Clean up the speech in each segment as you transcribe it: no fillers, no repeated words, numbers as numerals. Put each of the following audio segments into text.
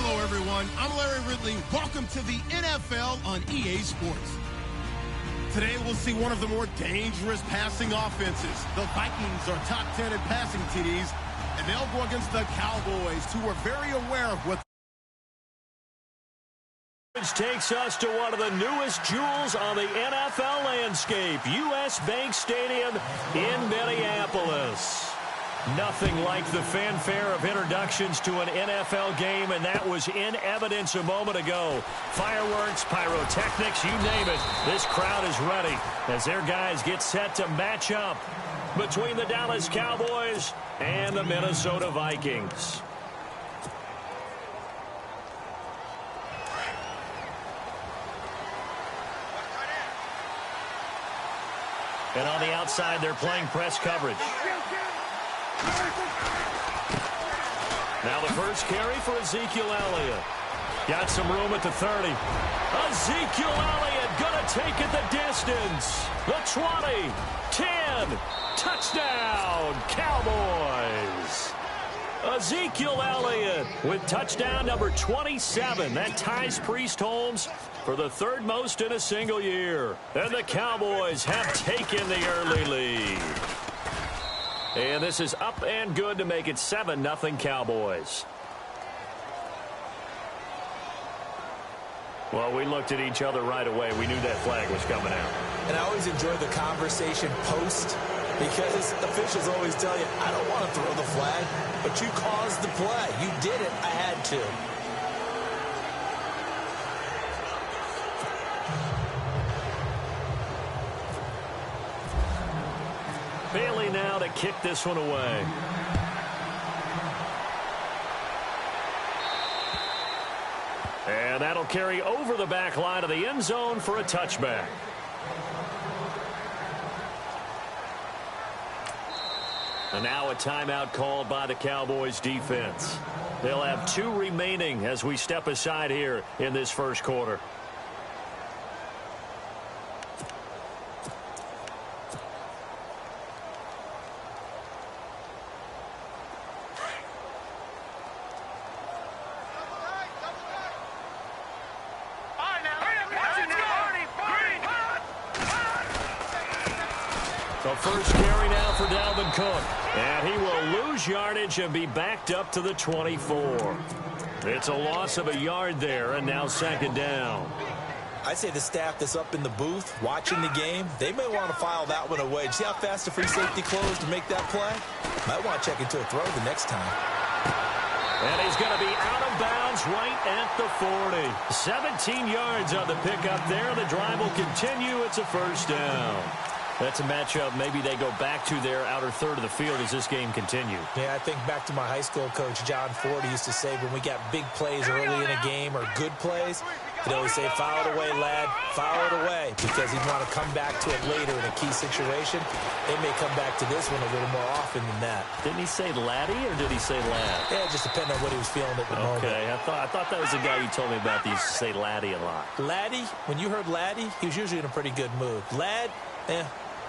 Hello, everyone. I'm Larry Ridley. Welcome to the NFL on EA Sports. Today, we'll see one of the more dangerous passing offenses. The Vikings are top 10 in passing TDs, and they'll go against the Cowboys, who are very aware of what. Which takes us to one of the newest jewels on the NFL landscape, U.S. Bank Stadium in Minneapolis. Nothing like the fanfare of introductions to an NFL game, and that was in evidence a moment ago. Fireworks, pyrotechnics, you name it. This crowd is ready as their guys get set to match up between the Dallas Cowboys and the Minnesota Vikings. And on the outside, they're playing press coverage. Now the first carry for Ezekiel Elliott. Got some room at the 30. Ezekiel Elliott going to take it the distance. The 20, 10, touchdown, Cowboys. Ezekiel Elliott with touchdown number 27. That ties Priest Holmes for the third most in a single year. And the Cowboys have taken the early lead. And this is up and good to make it 7-0 Cowboys. Well, we looked at each other right away. We knew that flag was coming out. And I always enjoy the conversation post because officials always tell you, I don't want to throw the flag, but you caused the play. You did it. I had to. Bailey now to kick this one away. And that'll carry over the back line of the end zone for a touchback. And now a timeout called by the Cowboys defense. They'll have 2 remaining as we step aside here in this first quarter. The first carry now for Dalvin Cook. And he will lose yardage and be backed up to the 24. It's a loss of a yard there, and now second down. I say the staff that's up in the booth watching the game, they may want to file that one away. See how fast the free safety closed to make that play? Might want to check into a throw the next time. And he's going to be out of bounds right at the 40. 17 yards on the pickup there. The drive will continue. It's a first down. That's a matchup maybe they go back to their outer third of the field as this game continues. Yeah, I think back to my high school coach, John Ford, used to say when we got big plays early in a game or good plays, he'd always say, foul it away, lad, foul it away, because he'd want to come back to it later in a key situation. They may come back to this one a little more often than that. Didn't he say laddie or did he say lad? Yeah, it just depended on what he was feeling at the moment. Okay, I thought that was the guy you told me about that used to say laddie a lot. Laddie, when you heard laddie, he was usually in a pretty good mood. Lad,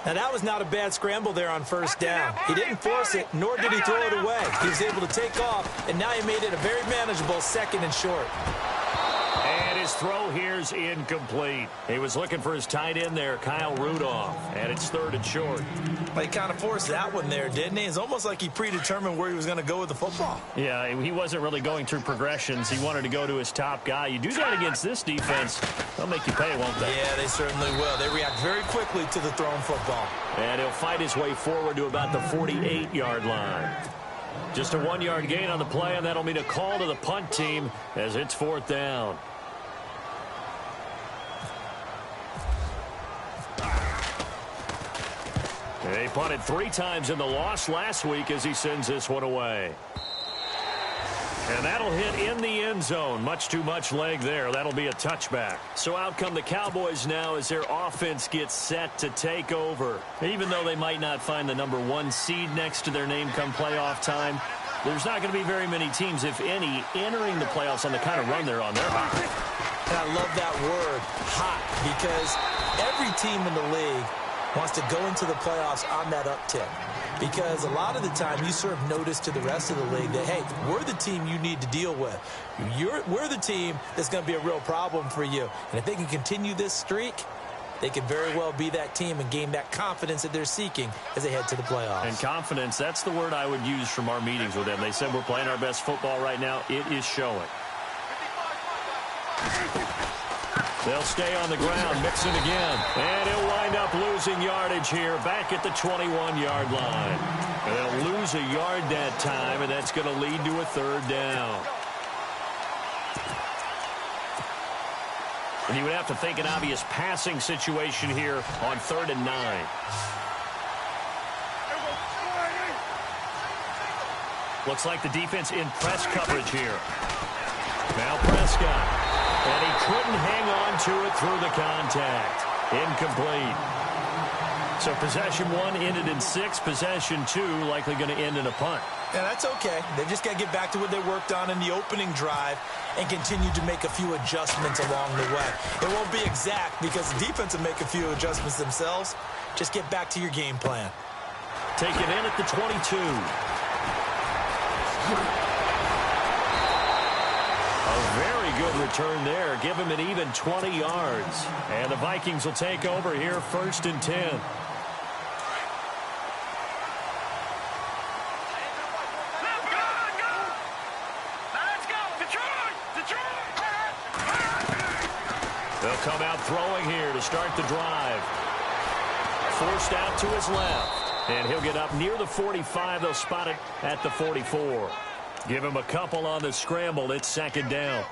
Now, that was not a bad scramble there on first down. He didn't force it, nor did he throw it away. He was able to take off, and now he made it a very manageable second and short. And his throw here's incomplete. He was looking for his tight end there, Kyle Rudolph, and it's third and short. Well, he kind of forced that one there, didn't he? It's almost like he predetermined where he was going to go with the football. Yeah, he wasn't really going through progressions. He wanted to go to his top guy. You do that against this defense, they'll make you pay, won't they? Yeah, they certainly will. They react very quickly to the thrown football. And he'll fight his way forward to about the 48-yard line. Just a 1-yard gain on the play, and that'll mean a call to the punt team as it's fourth down. He punted 3 times in the loss last week as he sends this one away. And that'll hit in the end zone. Much too much leg there. That'll be a touchback. So out come the Cowboys now as their offense gets set to take over. Even though they might not find the number 1 seed next to their name come playoff time, there's not going to be very many teams, if any, entering the playoffs on the kind of run they're on. They're hot. And I love that word, hot, because every team in the league wants to go into the playoffs on that uptick. because a lot of the time you serve notice to the rest of the league that, hey, we're the team you need to deal with. We're the team that's going to be a real problem for you. And if they can continue this streak, they could very well be that team and gain that confidence that they're seeking as they head to the playoffs. And confidence, that's the word I would use from our meetings with them. They said we're playing our best football right now. It is showing. They'll stay on the ground, mixing again. And he'll wind up losing yardage here back at the 21-yard line. And they'll lose a yard that time, and that's going to lead to a third down. And you would have to think an obvious passing situation here on 3rd and 9. Looks like the defense in press coverage here. Now Prescott. And he couldn't hang on to it through the contact. Incomplete. So possession 1 ended in 6. Possession 2 likely going to end in a punt. Yeah, that's okay. They've just got to get back to what they worked on in the opening drive and continue to make a few adjustments along the way. It won't be exact because the defense will make a few adjustments themselves. Just get back to your game plan. Taken in at the 22. A very good return there. Give him an even 20 yards. And the Vikings will take over here 1st and 10. They'll come out throwing here to start the drive. Forced out to his left. And he'll get up near the 45. They'll spot it at the 44. Give him a couple on the scramble. It's 2nd down.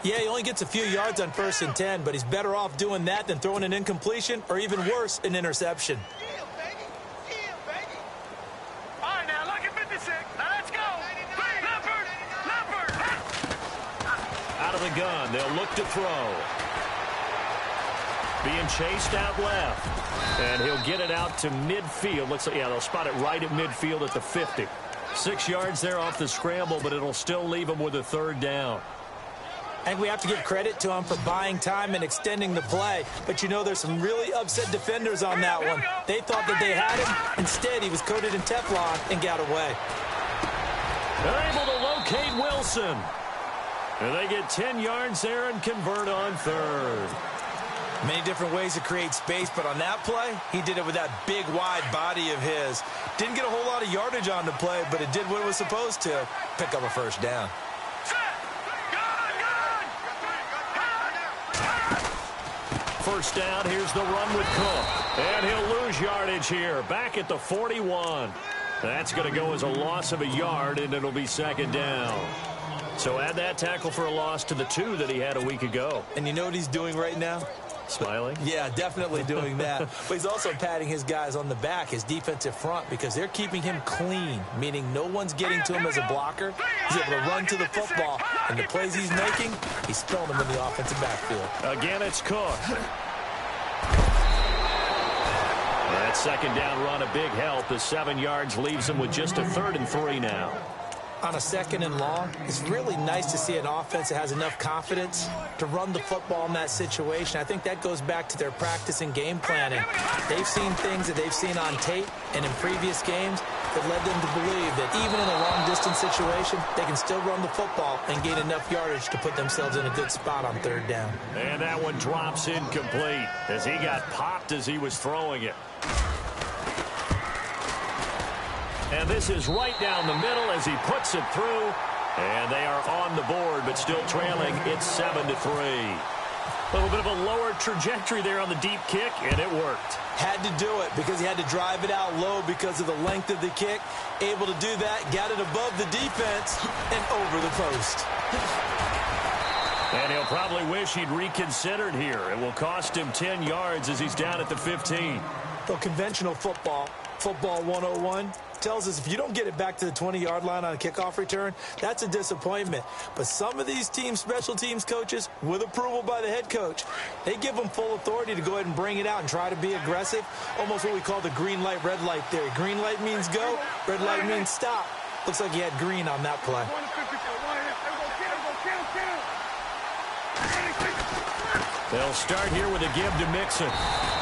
Yeah, he only gets a few yards on 1st and 10, but he's better off doing that than throwing an incompletion or even worse, an interception. All right, now look at 56. Now let's go. Leopard. Out of the gun. They'll look to throw. Being chased out left. And he'll get it out to midfield. Looks like, yeah, they'll spot it right at midfield at the 50. 6 yards there off the scramble, but it'll still leave him with a 3rd down. I think we have to give credit to him for buying time and extending the play. But, you know, there's some really upset defenders on that one. They thought that they had him. Instead, he was coated in Teflon and got away. They're able to locate Wilson. And they get 10 yards there and convert on 3rd. Many different ways to create space, but on that play, he did it with that big, wide body of his. Didn't get a whole lot of yardage on the play, but it did what it was supposed to. Pick up a 1st down. First down, here's the run with Cook. And he'll lose yardage here, back at the 41. That's going to go as a loss of a yard, and it'll be 2nd down. So add that tackle for a loss to the 2 that he had a week ago. And you know what he's doing right now? Smiling? Yeah, definitely doing that. But he's also patting his guys on the back, his defensive front, because they're keeping him clean, meaning no one's getting to him as a blocker. He's able to run to the football, and the plays he's making, he's throwing them in the offensive backfield. Again, it's Cook. That 2nd down run, a big help. The 7 yards leaves him with just a 3rd and 3 now. On a 2nd and long, it's really nice to see an offense that has enough confidence to run the football in that situation. I think that goes back to their practice and game planning. They've seen things that they've seen on tape and in previous games that led them to believe that even in a long-distance situation, they can still run the football and gain enough yardage to put themselves in a good spot on 3rd down. And that one drops incomplete as he got popped as he was throwing it. And this is right down the middle as he puts it through. And they are on the board, but still trailing. It's 7-3. A little bit of a lower trajectory there on the deep kick, and it worked. Had to do it because he had to drive it out low because of the length of the kick. Able to do that, got it above the defense, and over the post. And he'll probably wish he'd reconsidered here. It will cost him 10 yards as he's down at the 15. So conventional football 101, tells us if you don't get it back to the 20-yard line on a kickoff return, that's a disappointment. But some of these team special teams coaches, with approval by the head coach, they give them full authority to go ahead and bring it out and try to be aggressive, almost what we call the green light, red light theory. Green light means go, red light means stop. Looks like he had green on that play. They'll start here with a give to Mixon.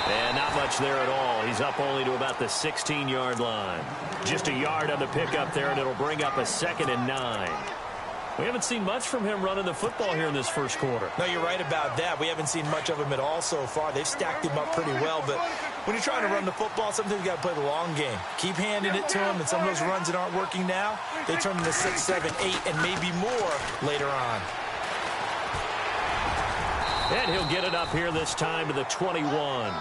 And not much there at all. He's up only to about the 16-yard line. Just a yard on the pickup there, and it'll bring up a 2nd and 9. We haven't seen much from him running the football here in this first quarter. No, you're right about that. We haven't seen much of him at all so far. They've stacked him up pretty well, but when you're trying to run the football, sometimes you got to play the long game. Keep handing it to him, and some of those runs that aren't working now, they turn into 6, 7, 8, and maybe more later on. And he'll get it up here this time to the 21.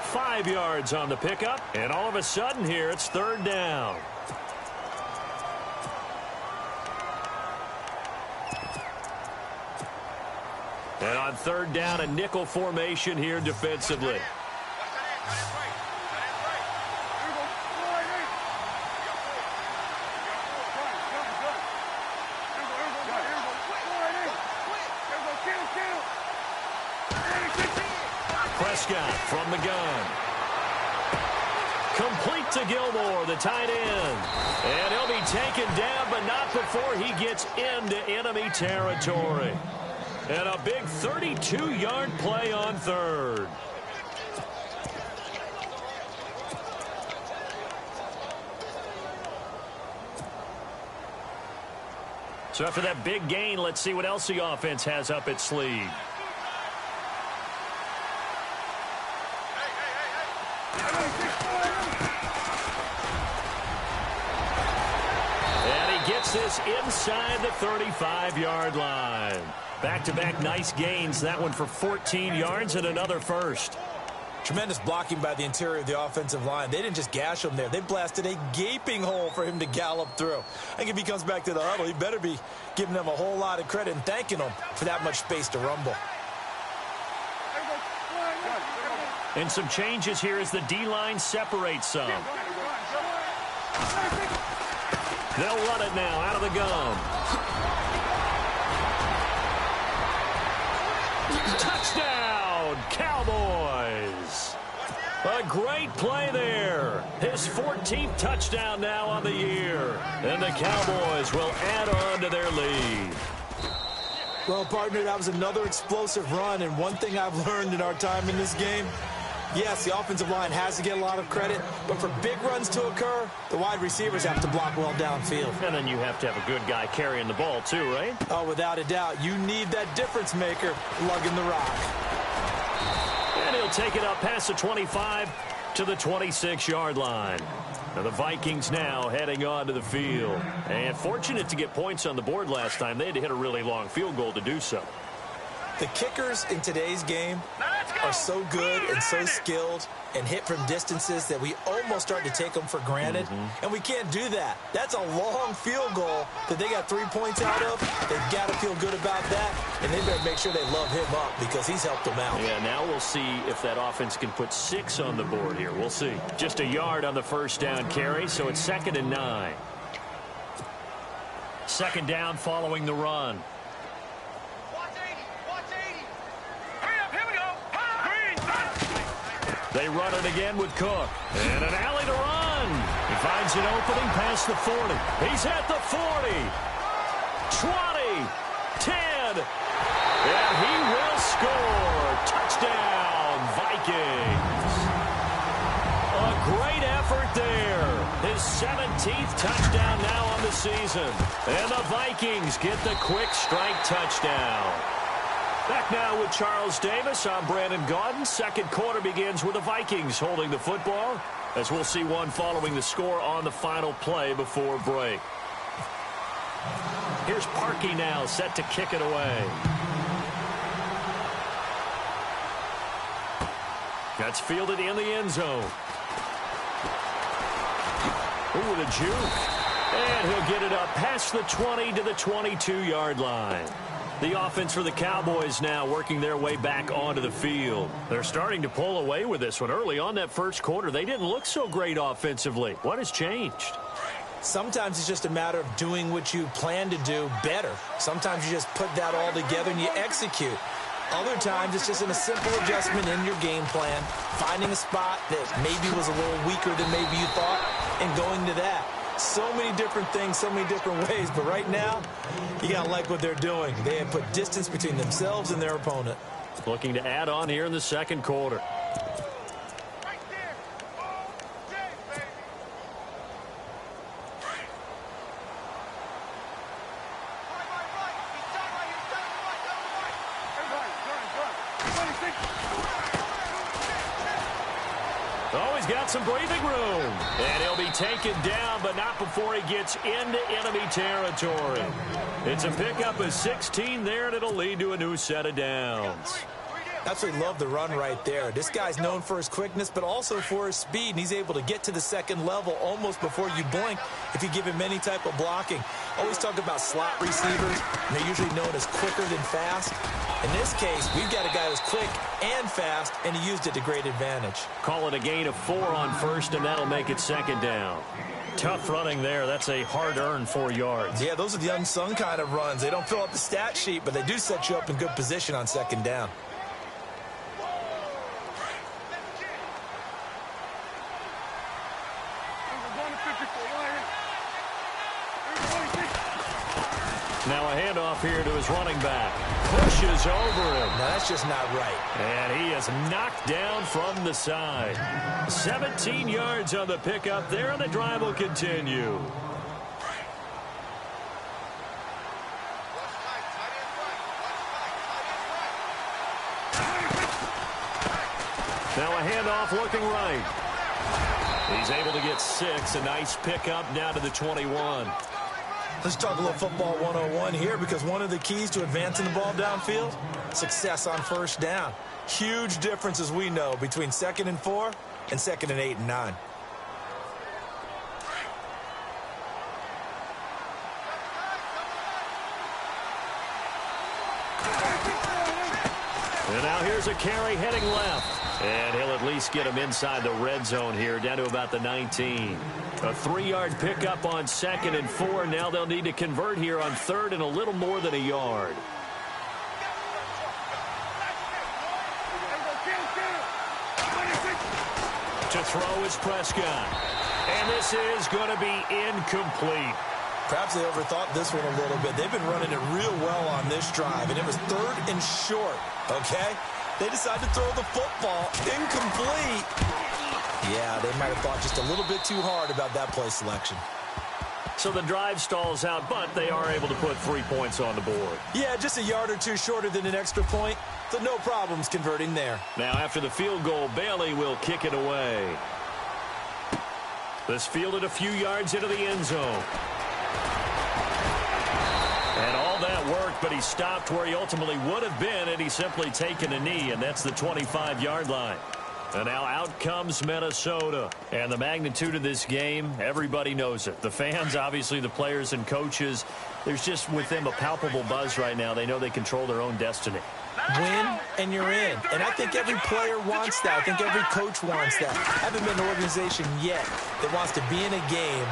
5 yards on the pickup, and all of a sudden here it's 3rd down. And on 3rd down, a nickel formation here defensively. Prescott from the gun. Complete to Gilmore, the tight end. And he'll be taken down, but not before he gets into enemy territory. And a big 32-yard play on 3rd. So after that big gain, let's see what else the offense has up its sleeve. And he gets this inside the 35-yard line. Back-to-back nice gains. That one for 14 yards and another first. Tremendous blocking by the interior of the offensive line. They didn't just gash him there. They blasted a gaping hole for him to gallop through. I think if he comes back to the huddle, he better be giving them a whole lot of credit and thanking them for that much space to rumble. And some changes here as the D-line separates some. They'll run it now out of the gun. Touchdown, Cowboys. A great play there. His 14th touchdown now on the year. And the Cowboys will add on to their lead. Well, partner, that was another explosive run. And one thing I've learned in our time in this game, yes, the offensive line has to get a lot of credit, but for big runs to occur, the wide receivers have to block well downfield. And then you have to have a good guy carrying the ball too, right? Oh, without a doubt. You need that difference maker lugging the rock. And he'll take it up past the 25 to the 26-yard line. Now the Vikings now heading onto the field. And fortunate to get points on the board last time. They had to hit a really long field goal to do so. The kickers in today's game are so good and so skilled and hit from distances that we almost start to take them for granted. And we can't do that. That's a long field goal that they got 3 points out of. They've got to feel good about that, and they better make sure they love him up because he's helped them out. Yeah, now we'll see if that offense can put 6 on the board here. We'll see. Just a yard on the first down carry, so it's 2nd and 9. 2nd down following the run. They run it again with Cook. And an alley to run. He finds an opening past the 40. He's at the 40. 20. 10. And he will score. Touchdown, Vikings. A great effort there. His 17th touchdown now on the season. And the Vikings get the quick strike touchdown. Back now with Charles Davis. I'm Brandon Gaudin. Second quarter begins with the Vikings holding the football, as we'll see one following the score on the final play before break. Here's Parkey now set to kick it away. That's fielded in the end zone. Ooh, the juke. And he'll get it up past the 20 to the 22-yard line. The offense for the Cowboys now working their way back onto the field. They're starting to pull away with this one. Early on that first quarter, they didn't look so great offensively. What has changed? Sometimes it's just a matter of doing what you plan to do better. Sometimes you just put that all together and you execute. Other times it's just a simple adjustment in your game plan, finding a spot that maybe was a little weaker than maybe you thought, and going to that. So many different things, so many different ways, but right now, you got to like what they're doing. They have put distance between themselves and their opponent. Looking to add on here in the second quarter. Right there. Oh, Jay, baby. Right. He's done right. Everybody, turn. 26. Oh, he's got some breathing room. And he'll be taken down, but not before he gets into enemy territory. It's a pickup of 16 there, and it'll lead to a new set of downs. Absolutely love the run right there. This guy's known for his quickness, but also for his speed, and he's able to get to the second level almost before you blink if you give him any type of blocking. Always talk about slot receivers, and they're usually known as quicker than fast. In this case, we've got a guy who's quick and fast, and he used it to great advantage. Call it a gain of 4 on first, and that'll make it second down. Tough running there. That's a hard-earned 4 yards. Yeah, those are the unsung kind of runs. They don't fill up the stat sheet, but they do set you up in good position on second down. Now a handoff here to his running back. Pushes over him. Now that's just not right. And he is knocked down from the side. 17 yards on the pickup there, and the drive will continue. Now a handoff looking right. He's able to get 6. A nice pickup down to the 21. Let's talk a little football 101 here, because one of the keys to advancing the ball downfield, success on first down. Huge difference, as we know, between 2nd and 4 and 2nd and 8 and 9. And now here's a carry heading left. And he'll at least get him inside the red zone here, down to about the 19. A 3-yard pickup on 2nd and 4. Now they'll need to convert here on 3rd and a little more than a yard. To throw is Prescott. And this is going to be incomplete. Perhaps they overthought this one a little bit. They've been running it real well on this drive, and it was 3rd and short, okay? They decided to throw the football incomplete. Yeah, they might have thought just a little bit too hard about that play selection. So the drive stalls out, but they are able to put 3 points on the board. Yeah, just a yard or two shorter than an extra point, so no problems converting there. Now after the field goal, Bailey will kick it away. This fielded a few yards into the end zone. And all that worked, but he stopped where he ultimately would have been had he simply taken a knee, and that's the 25-yard line. And now out comes Minnesota. And the magnitude of this game, everybody knows it. The fans, obviously the players and coaches, there's just with them a palpable buzz right now. They know they control their own destiny. Win, and you're in. And I think every player wants that. I think every coach wants that. I haven't been an organization yet that wants to be in a game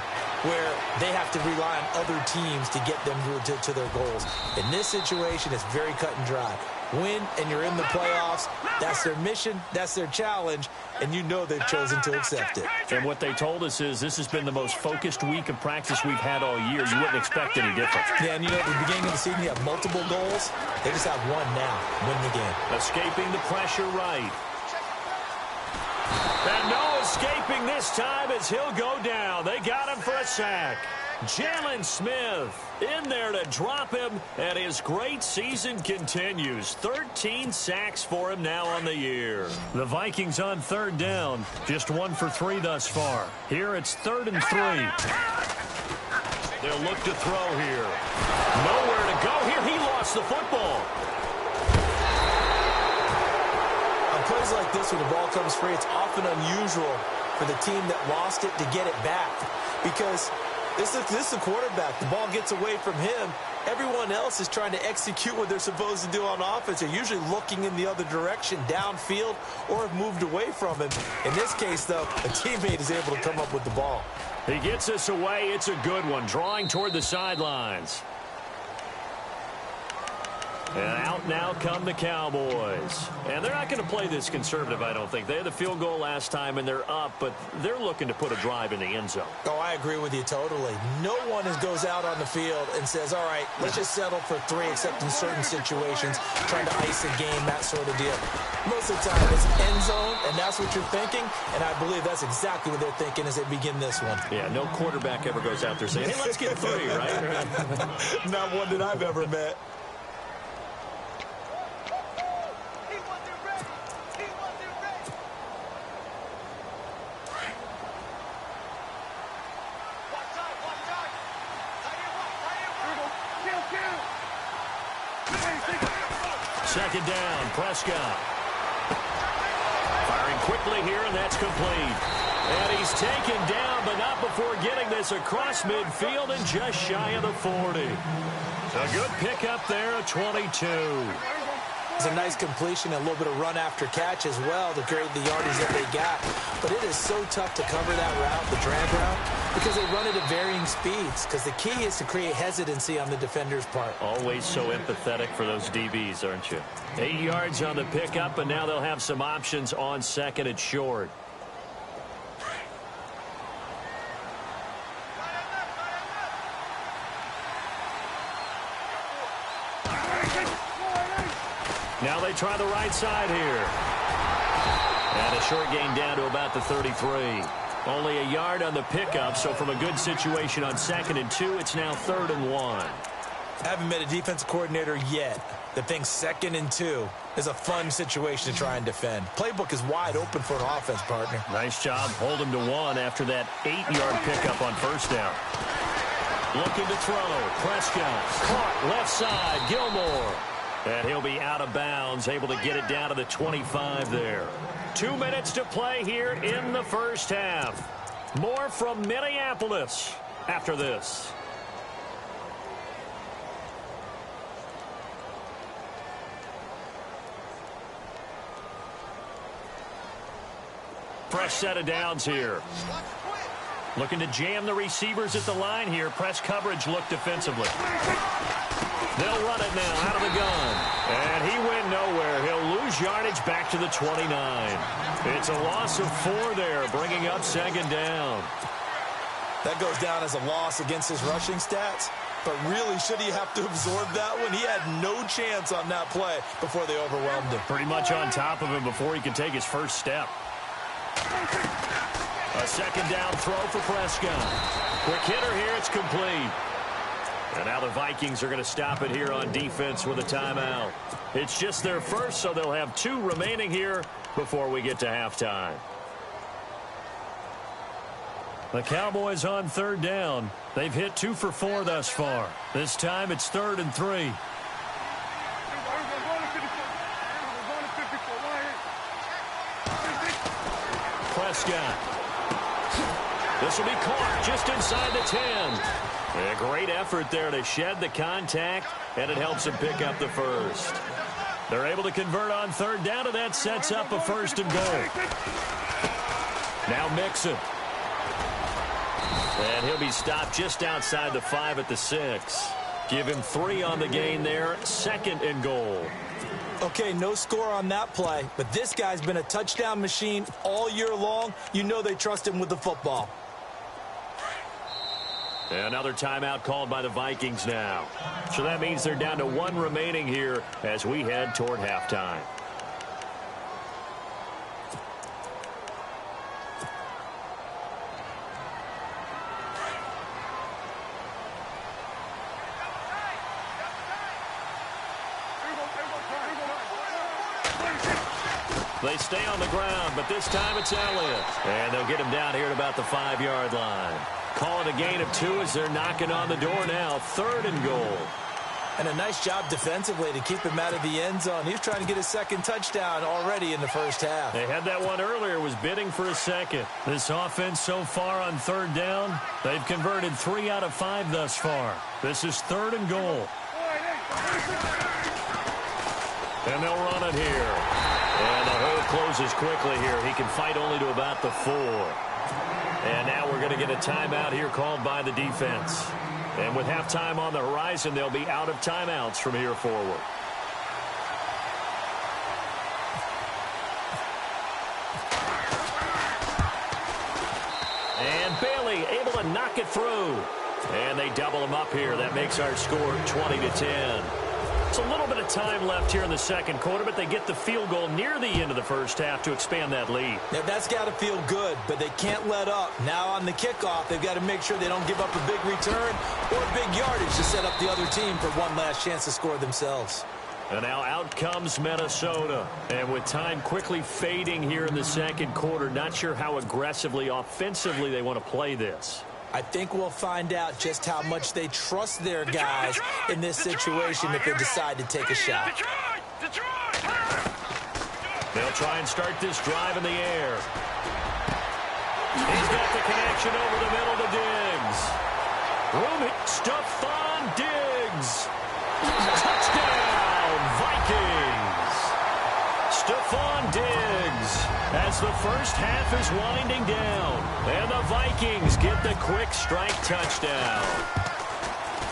where they have to rely on other teams to get them to their goals. In this situation, it's very cut and dry. Win, and you're in the playoffs. That's their mission. That's their challenge. And you know they've chosen to accept it. And what they told us is this has been the most focused week of practice we've had all year. You wouldn't expect any different. Yeah, and you know, at the beginning of the season, you have multiple goals. They just have one now. Win the game. Escaping the pressure right. And no escaping this time as he'll go down. They got him for a sack. Jalen Smith in there to drop him, and his great season continues. 13 sacks for him now on the year. The Vikings on 3rd down. Just 1 for 3 thus far. Here it's 3rd and 3. They'll look to throw here. Nowhere to go here. He lost the football. On plays like this where the ball comes free, it's often unusual for the team that lost it to get it back, because this is the quarterback. The ball gets away from him. Everyone else is trying to execute what they're supposed to do on offense. They're usually looking in the other direction, downfield, or have moved away from him. In this case, though, a teammate is able to come up with the ball. He gets us away. It's a good one, drawing toward the sidelines. And out now come the Cowboys. And they're not going to play this conservative, I don't think. They had the field goal last time, and they're up, but they're looking to put a drive in the end zone. Oh, I agree with you totally. No one goes out on the field and says, all right, let's just settle for 3, except in certain situations, trying to ice a game, that sort of deal. Most of the time, it's end zone, and that's what you're thinking, and I believe that's exactly what they're thinking as they begin this one. Yeah, no quarterback ever goes out there saying, hey, let's get 3, right? Not one that I've ever met. He wasn't ready. He wasn't ready. Watch out, watch out. Tight end one. Kill. Second down, Prescott. Firing quickly here, and that's complete. And he's taken down, but not before getting this across midfield and just shy of the 40. A good pickup there, a 22. It's a nice completion, a little bit of run after catch as well to create the yardage that they got. But it is so tough to cover that route, the drag route, because they run it at varying speeds. Because the key is to create hesitancy on the defender's part. Always so empathetic for those DBs, aren't you? 8 yards on the pickup, and now they'll have some options on second and short. Now they try the right side here. And a short gain down to about the 33. Only a yard on the pickup, so from a good situation on 2nd and 2, it's now 3rd and 1. I haven't met a defensive coordinator yet that thinks 2nd and 2 is a fun situation to try and defend. Playbook is wide open for an offense, partner. Nice job. Hold him to 1 after that 8-yard pickup on 1st down. Looking to throw. Prescott. Caught left side. Gilmore. And he'll be out of bounds, able to get it down to the 25 there. 2 minutes to play here in the first half. More from Minneapolis after this. Fresh set of downs here. Looking to jam the receivers at the line here. Press coverage look defensively. They'll run it now out of the gun. And he went nowhere. He'll lose yardage back to the 29. It's a loss of 4 there, bringing up 2nd down. That goes down as a loss against his rushing stats. But really, should he have to absorb that one? He had no chance on that play before they overwhelmed him. Pretty much on top of him before he could take his first step. A 2nd down throw for Prescott. Quick hitter here, it's complete. And now the Vikings are going to stop it here on defense with a timeout. It's just their first, so they'll have 2 remaining here before we get to halftime. The Cowboys on 3rd down. They've hit 2 for 4 thus far. This time it's 3rd and 3. Prescott. This will be caught just inside the 10. A great effort there to shed the contact, and it helps him pick up the first. They're able to convert on 3rd down, and that sets up a 1st and goal. Now Mixon. And he'll be stopped just outside the 5 at the 6. Give him 3 on the gain there, 2nd and goal. Okay, no score on that play, but this guy's been a touchdown machine all year long. You know they trust him with the football. Another timeout called by the Vikings now. So that means they're down to 1 remaining here as we head toward halftime. They stay on the ground, but this time it's Elliott. And they'll get him down here at about the 5-yard line. Call it a gain of 2 as they're knocking on the door now. 3rd and goal. And a nice job defensively to keep him out of the end zone. He's trying to get his 2nd touchdown already in the first half. They had that one earlier, was bidding for a 2nd. This offense so far on 3rd down, they've converted 3 out of 5 thus far. This is 3rd and goal. And they'll run it here. And the hole closes quickly here. He can fight only to about the 4. And now we're going to get a timeout here called by the defense. And with halftime on the horizon, they'll be out of timeouts from here forward. knock it through. And they double them up here. That makes our score 20-10. It's a little bit of time left here in the second quarter, but they get the field goal near the end of the first half to expand that lead. Yeah, that's got to feel good, but they can't let up. Now on the kickoff, they've got to make sure they don't give up a big return or big yardage to set up the other team for one last chance to score themselves. And now out comes Minnesota. And with time quickly fading here in the second quarter, not sure how aggressively, offensively they want to play this. I think we'll find out just how much they trust their guys in this situation if they decide to take a shot. They'll try and start this drive in the air. He's got the connection over the middle to Diggs. Stephon Diggs. Touchdown, Vikings. Stephon Diggs as the first half is winding down. And the Vikings get the quick strike touchdown.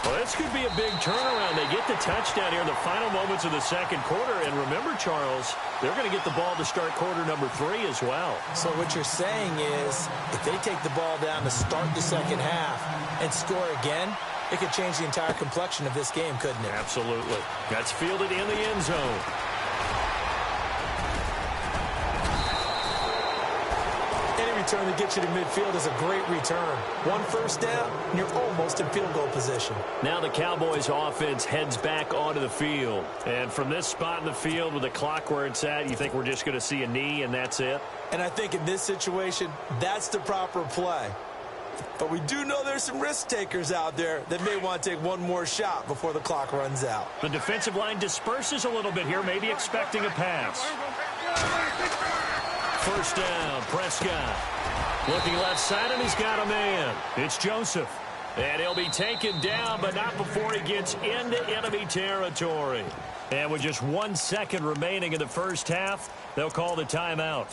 Well, this could be a big turnaround. They get the touchdown here in the final moments of the second quarter. And remember, Charles, they're going to get the ball to start quarter number 3 as well. So what you're saying is if they take the ball down to start the second half and score again, it could change the entire complexion of this game, couldn't it? Absolutely. That's fielded in the end zone. Return that gets you to midfield is a great return. One first down, and you're almost in field goal position. Now the Cowboys offense heads back onto the field. And from this spot in the field with the clock where it's at, you think we're just going to see a knee and that's it? And I think in this situation, that's the proper play. But we do know there's some risk takers out there that may want to take one more shot before the clock runs out. The defensive line disperses a little bit here, maybe expecting a pass. First down, Prescott. Looking left side, and he's got a man. It's Joseph. And he'll be taken down, but not before he gets into enemy territory. And with just 1 second remaining in the first half, they'll call the timeout.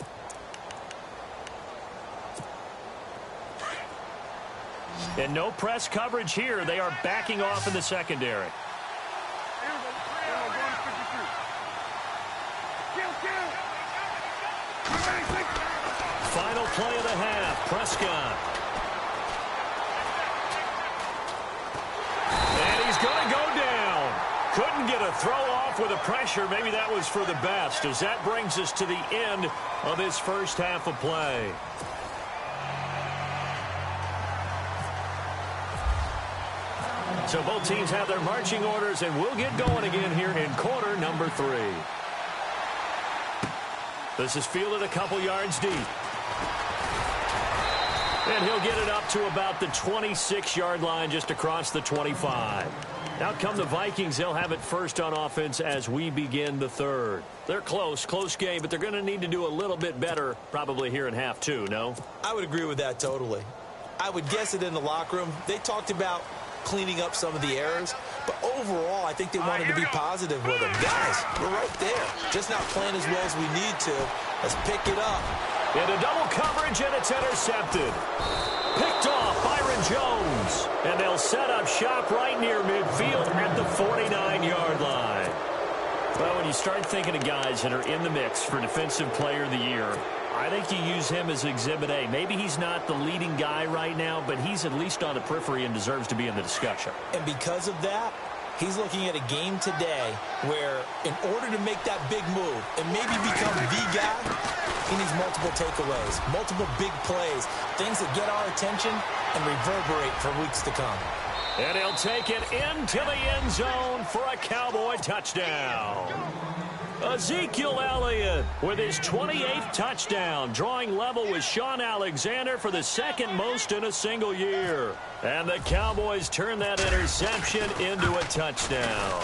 And no press coverage here. They are backing off in the secondary. Final play of the half, Prescott. And he's going to go down. Couldn't get a throw off with the pressure. Maybe that was for the best, as that brings us to the end of this first half of play. So both teams have their marching orders, and we'll get going again here in quarter number 3. This is fielded a couple yards deep. And he'll get it up to about the 26-yard line, just across the 25. Out come the Vikings. They'll have it first on offense as we begin the third. They're close game, but they're going to need to do a little bit better probably here in half 2, no? I would agree with that totally. I would guess it in the locker room. They talked about cleaning up some of the errors, but overall, I think they wanted to be positive with them. Guys, we're right there. Just not playing as well as we need to. Let's pick it up. Into double coverage, and it's intercepted. Picked off Byron Jones. And they'll set up shop right near midfield at the 49-yard line. Well, when you start thinking of guys that are in the mix for Defensive Player of the Year, I think you use him as Exhibit A. Maybe he's not the leading guy right now, but he's at least on the periphery and deserves to be in the discussion. And because of that, he's looking at a game today where in order to make that big move and maybe become the guy, he needs multiple takeaways, multiple big plays, things that get our attention and reverberate for weeks to come. And he'll take it into the end zone for a Cowboy touchdown. Ezekiel Elliott with his 28th touchdown, drawing level with Sean Alexander for the second most in a single year. And the Cowboys turn that interception into a touchdown.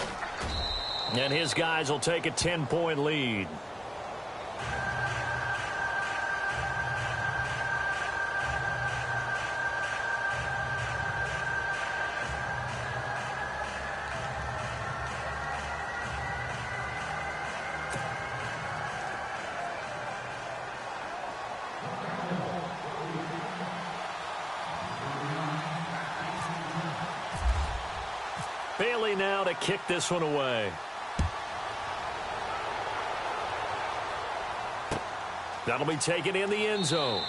And his guys will take a 10-point lead. Bailey now to kick this one away. That'll be taken in the end zone.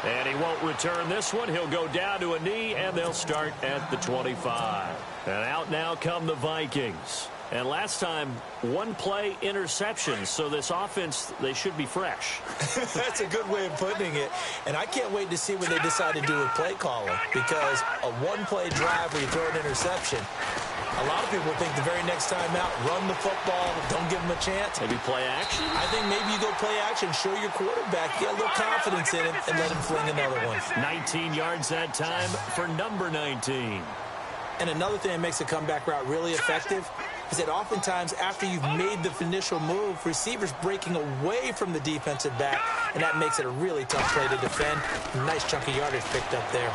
And he won't return this one. He'll go down to a knee, and they'll start at the 25. And out now come the Vikings. And last time, one-play interception. So this offense, they should be fresh. That's a good way of putting it. And I can't wait to see what they decide to do with play calling. Because a one-play drive where you throw an interception, a lot of people think the very next time out, run the football, don't give them a chance. Maybe play action? I think maybe you go play action, show your quarterback, get a little confidence in him, and let him fling another one. 19 yards that time for number 19. And another thing that makes a comeback route really effective is that oftentimes after you've made the initial move, receivers breaking away from the defensive back, and that makes it a really tough play to defend. Nice chunk of yardage picked up there.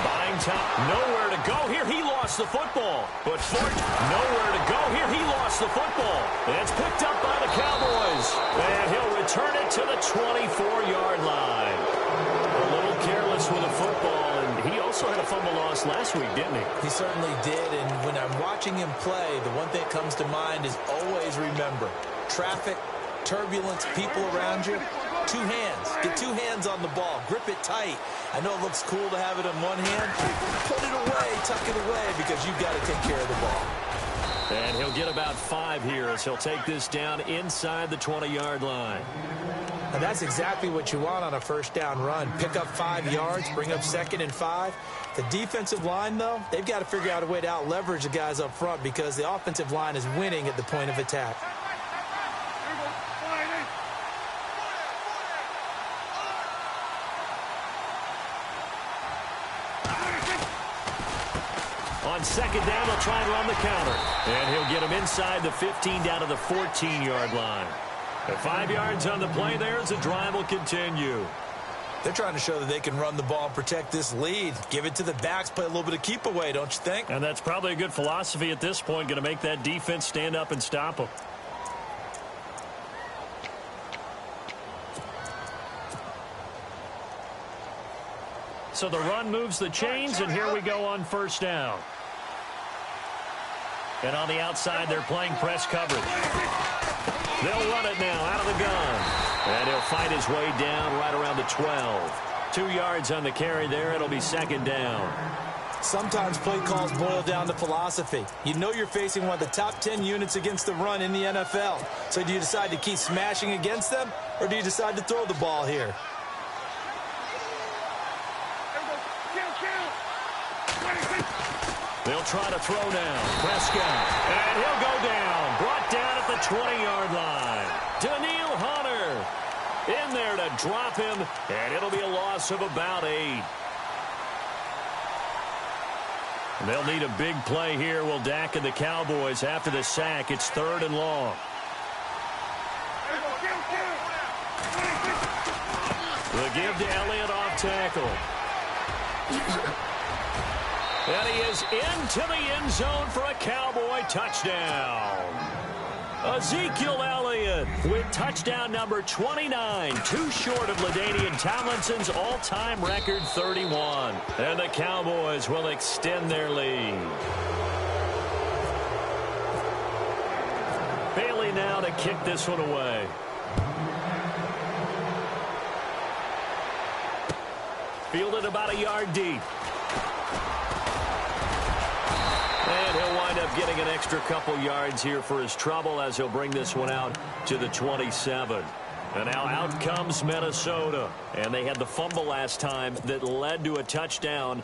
Buying time, nowhere to go here. He lost the football. But Fort, nowhere to go here. He lost the football. And it's picked up by the Cowboys. And he'll return it to the 24-yard line. A little careless with the football. And he also had a fumble loss last week, didn't he? He certainly did. And when I'm watching him play, the one thing that comes to mind is always remember, traffic, turbulence, people around you. Two hands. Get two hands on the ball. Grip it tight. I know it looks cool to have it in one hand. Put it away. Tuck it away because you've got to take care of the ball. And he'll get about 5 here as he'll take this down inside the 20-yard line. And that's exactly what you want on a first down run. Pick up 5 yards, bring up 2nd and 5. The defensive line, though, they've got to figure out a way to out-leverage the guys up front because the offensive line is winning at the point of attack. On 2nd down, they'll try and run the counter. And he'll get him inside the 15 down to the 14-yard line. And 5 yards on the play there as the drive will continue. They're trying to show that they can run the ball and protect this lead. Give it to the backs, play a little bit of keep away, don't you think? And that's probably a good philosophy at this point, going to make that defense stand up and stop them. So the run moves the chains, and here we go on first down. And on the outside, they're playing press coverage. They'll run it now out of the gun. And he'll fight his way down right around the 12. 2 yards on the carry there. It'll be 2nd down. Sometimes play calls boil down to philosophy. You know you're facing one of the top 10 units against the run in the NFL. So do you decide to keep smashing against them, or do you decide to throw the ball here? They'll try to throw now. Prescott. And he'll go down. Brought down at the 20-yard line. Daniil Hunter in there to drop him. And it'll be a loss of about 8. And they'll need a big play here. Will Dak and the Cowboys after the sack. It's 3rd and long. The give to Elliott off tackle. And he is into the end zone for a Cowboy touchdown. Ezekiel Elliott with touchdown number 29, too short of LaDainian Tomlinson's all-time record 31. And the Cowboys will extend their lead. Bailey now to kick this one away. Fielded about a yard deep. And he'll wind up getting an extra couple yards here for his trouble as he'll bring this one out to the 27. And now out comes Minnesota. And they had the fumble last time that led to a touchdown.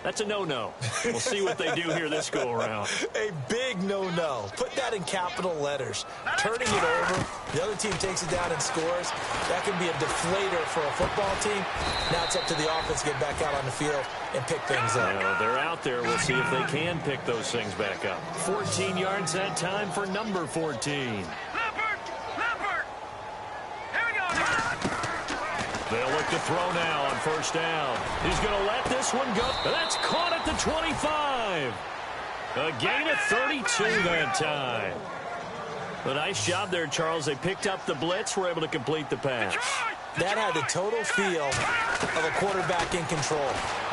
That's a no-no. We'll see what they do here this go-around. A big no-no. Put that in capital letters. Turning it over, the other team takes it down and scores. That can be a deflator for a football team. Now it's up to the offense to get back out on the field and pick things up. Well, they're out there. We'll see if they can pick those things back up. 14 yards that time for number 14. They'll look to throw now on first down. He's going to let this one go. That's caught at the 25. A gain of 32 that time. A nice job there, Charles. They picked up the blitz, were able to complete the pass. That had the total feel of a quarterback in control.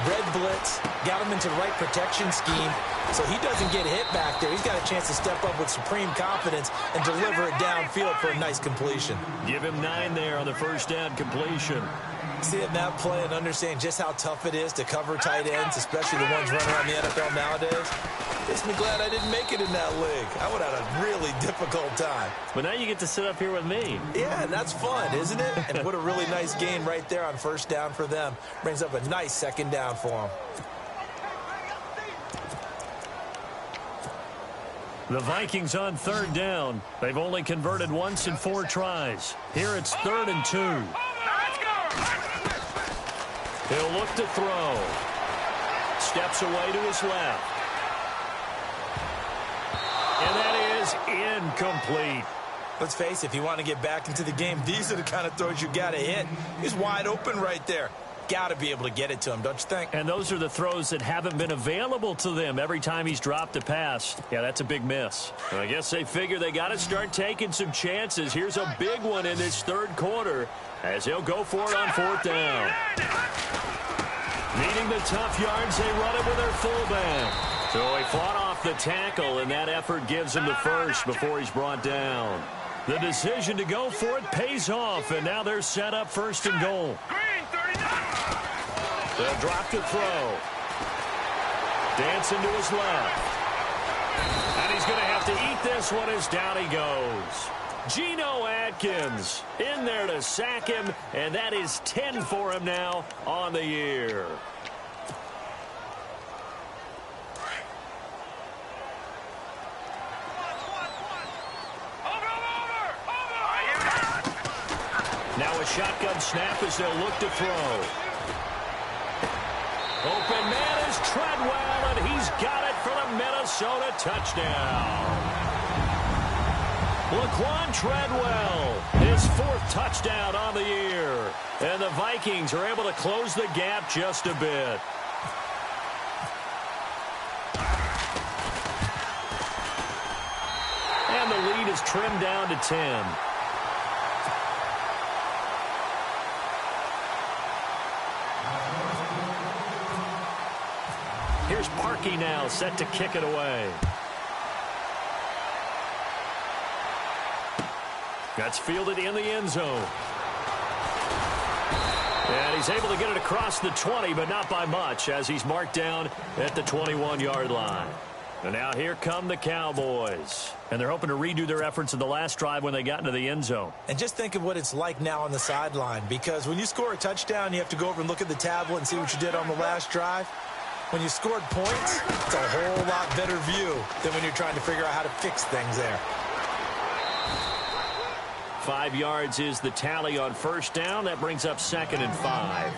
Red blitz, got him into the right protection scheme, so he doesn't get hit back there. He's got a chance to step up with supreme confidence and deliver it downfield for a nice completion. Give him 9 there on the first down completion. Seeing that play and understanding just how tough it is to cover tight ends, especially the ones running around the NFL nowadays, makes me glad I didn't make it in that league. I would have had a really difficult time. But now you get to sit up here with me. Yeah, and that's fun, isn't it? And what a really nice gain right there on first down for them. Brings up a nice second down for them. The Vikings on third down. They've only converted once in 4 tries. Here it's 3rd and 2. He'll look to throw. Steps away to his left. And that is incomplete. Let's face it, if you want to get back into the game, these are the kind of throws you got to hit. He's wide open right there. Got to be able to get it to him, don't you think? And those are the throws that haven't been available to them every time he's dropped a pass. Yeah, that's a big miss. And I guess they figure they got to start taking some chances. Here's a big one in this 3rd quarter as he'll go for it on 4th down. Needing the tough yards, they run it with their fullback. So he fought off the tackle, and that effort gives him the first before he's brought down. The decision to go for it pays off, and now they're set up 1st and goal. They'll drop to throw. Dancing to his left. And he's going to have to eat this one as down he goes. Geno Atkins in there to sack him, and that is 10 for him now on the year. Now a shotgun snap as they'll look to throw. Open man is Treadwell, and he's got it for the Minnesota touchdown. Laquan Treadwell, his 4th touchdown on the year. And the Vikings are able to close the gap just a bit. And the lead is trimmed down to 10. Here's Parkey now, set to kick it away. That's fielded in the end zone. And he's able to get it across the 20, but not by much, as he's marked down at the 21-yard line. And now here come the Cowboys. And they're hoping to redo their efforts in the last drive when they got into the end zone. And just think of what it's like now on the sideline, because when you score a touchdown, you have to go over and look at the tablet and see what you did on the last drive. When you scored points, it's a whole lot better view than when you're trying to figure out how to fix things there. 5 yards is the tally on first down. That brings up 2nd and 5.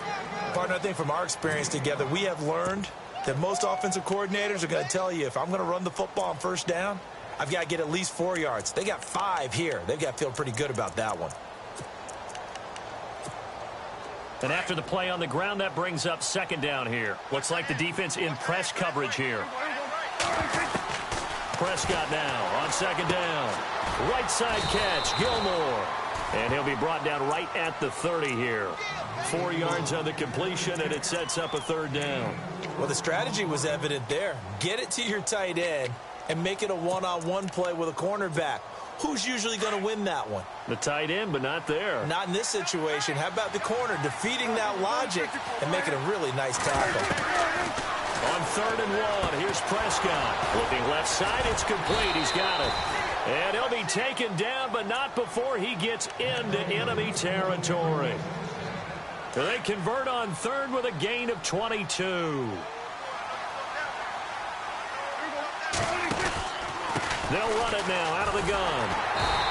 Partner, I think from our experience together, we have learned that most offensive coordinators are going to tell you, if I'm going to run the football on first down, I've got to get at least 4 yards. They got 5 here. They've got to feel pretty good about that one. And after the play on the ground, that brings up 2nd down here. Looks like the defense in press coverage here. Prescott now on 2nd down. Right side catch, Gilmore. And he'll be brought down right at the 30 here. 4 yards on the completion, and it sets up a 3rd down. Well, the strategy was evident there. Get it to your tight end and make it a one-on-one play with a cornerback. Who's usually going to win that one? The tight end, but not there. Not in this situation. How about the corner defeating that logic and making a really nice tackle? On 3rd and 1, here's Prescott. Looking left side, it's complete. He's got it. And he'll be taken down, but not before he gets into enemy territory. They convert on 3rd with a gain of 22. They'll run it now out of the gun.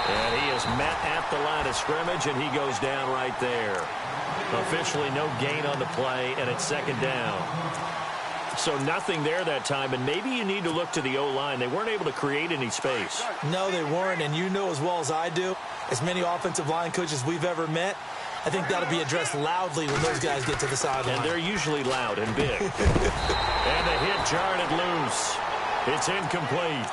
And he is met at the line of scrimmage, and he goes down right there. Officially no gain on the play, and it's 2nd down. So nothing there that time, and maybe you need to look to the O-line. They weren't able to create any space. No, they weren't, and you know as well as I do, as many offensive line coaches we've ever met, I think that'll be addressed loudly when those guys get to the sideline. And they're usually loud and big. And the hit jarred it loose. It's incomplete.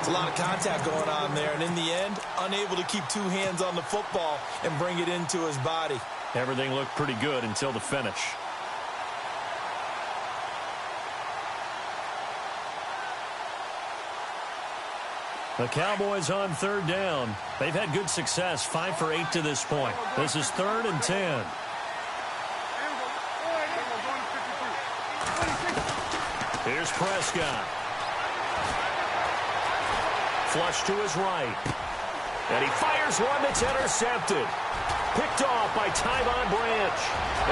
It's a lot of contact going on there, and in the end, unable to keep two hands on the football and bring it into his body. Everything looked pretty good until the finish. The Cowboys on third down. They've had good success, 5 for 8 to this point. This is 3rd and 10. Here's Prescott. Flush to his right. And he fires one that's intercepted. Picked off by Tyvon Branch.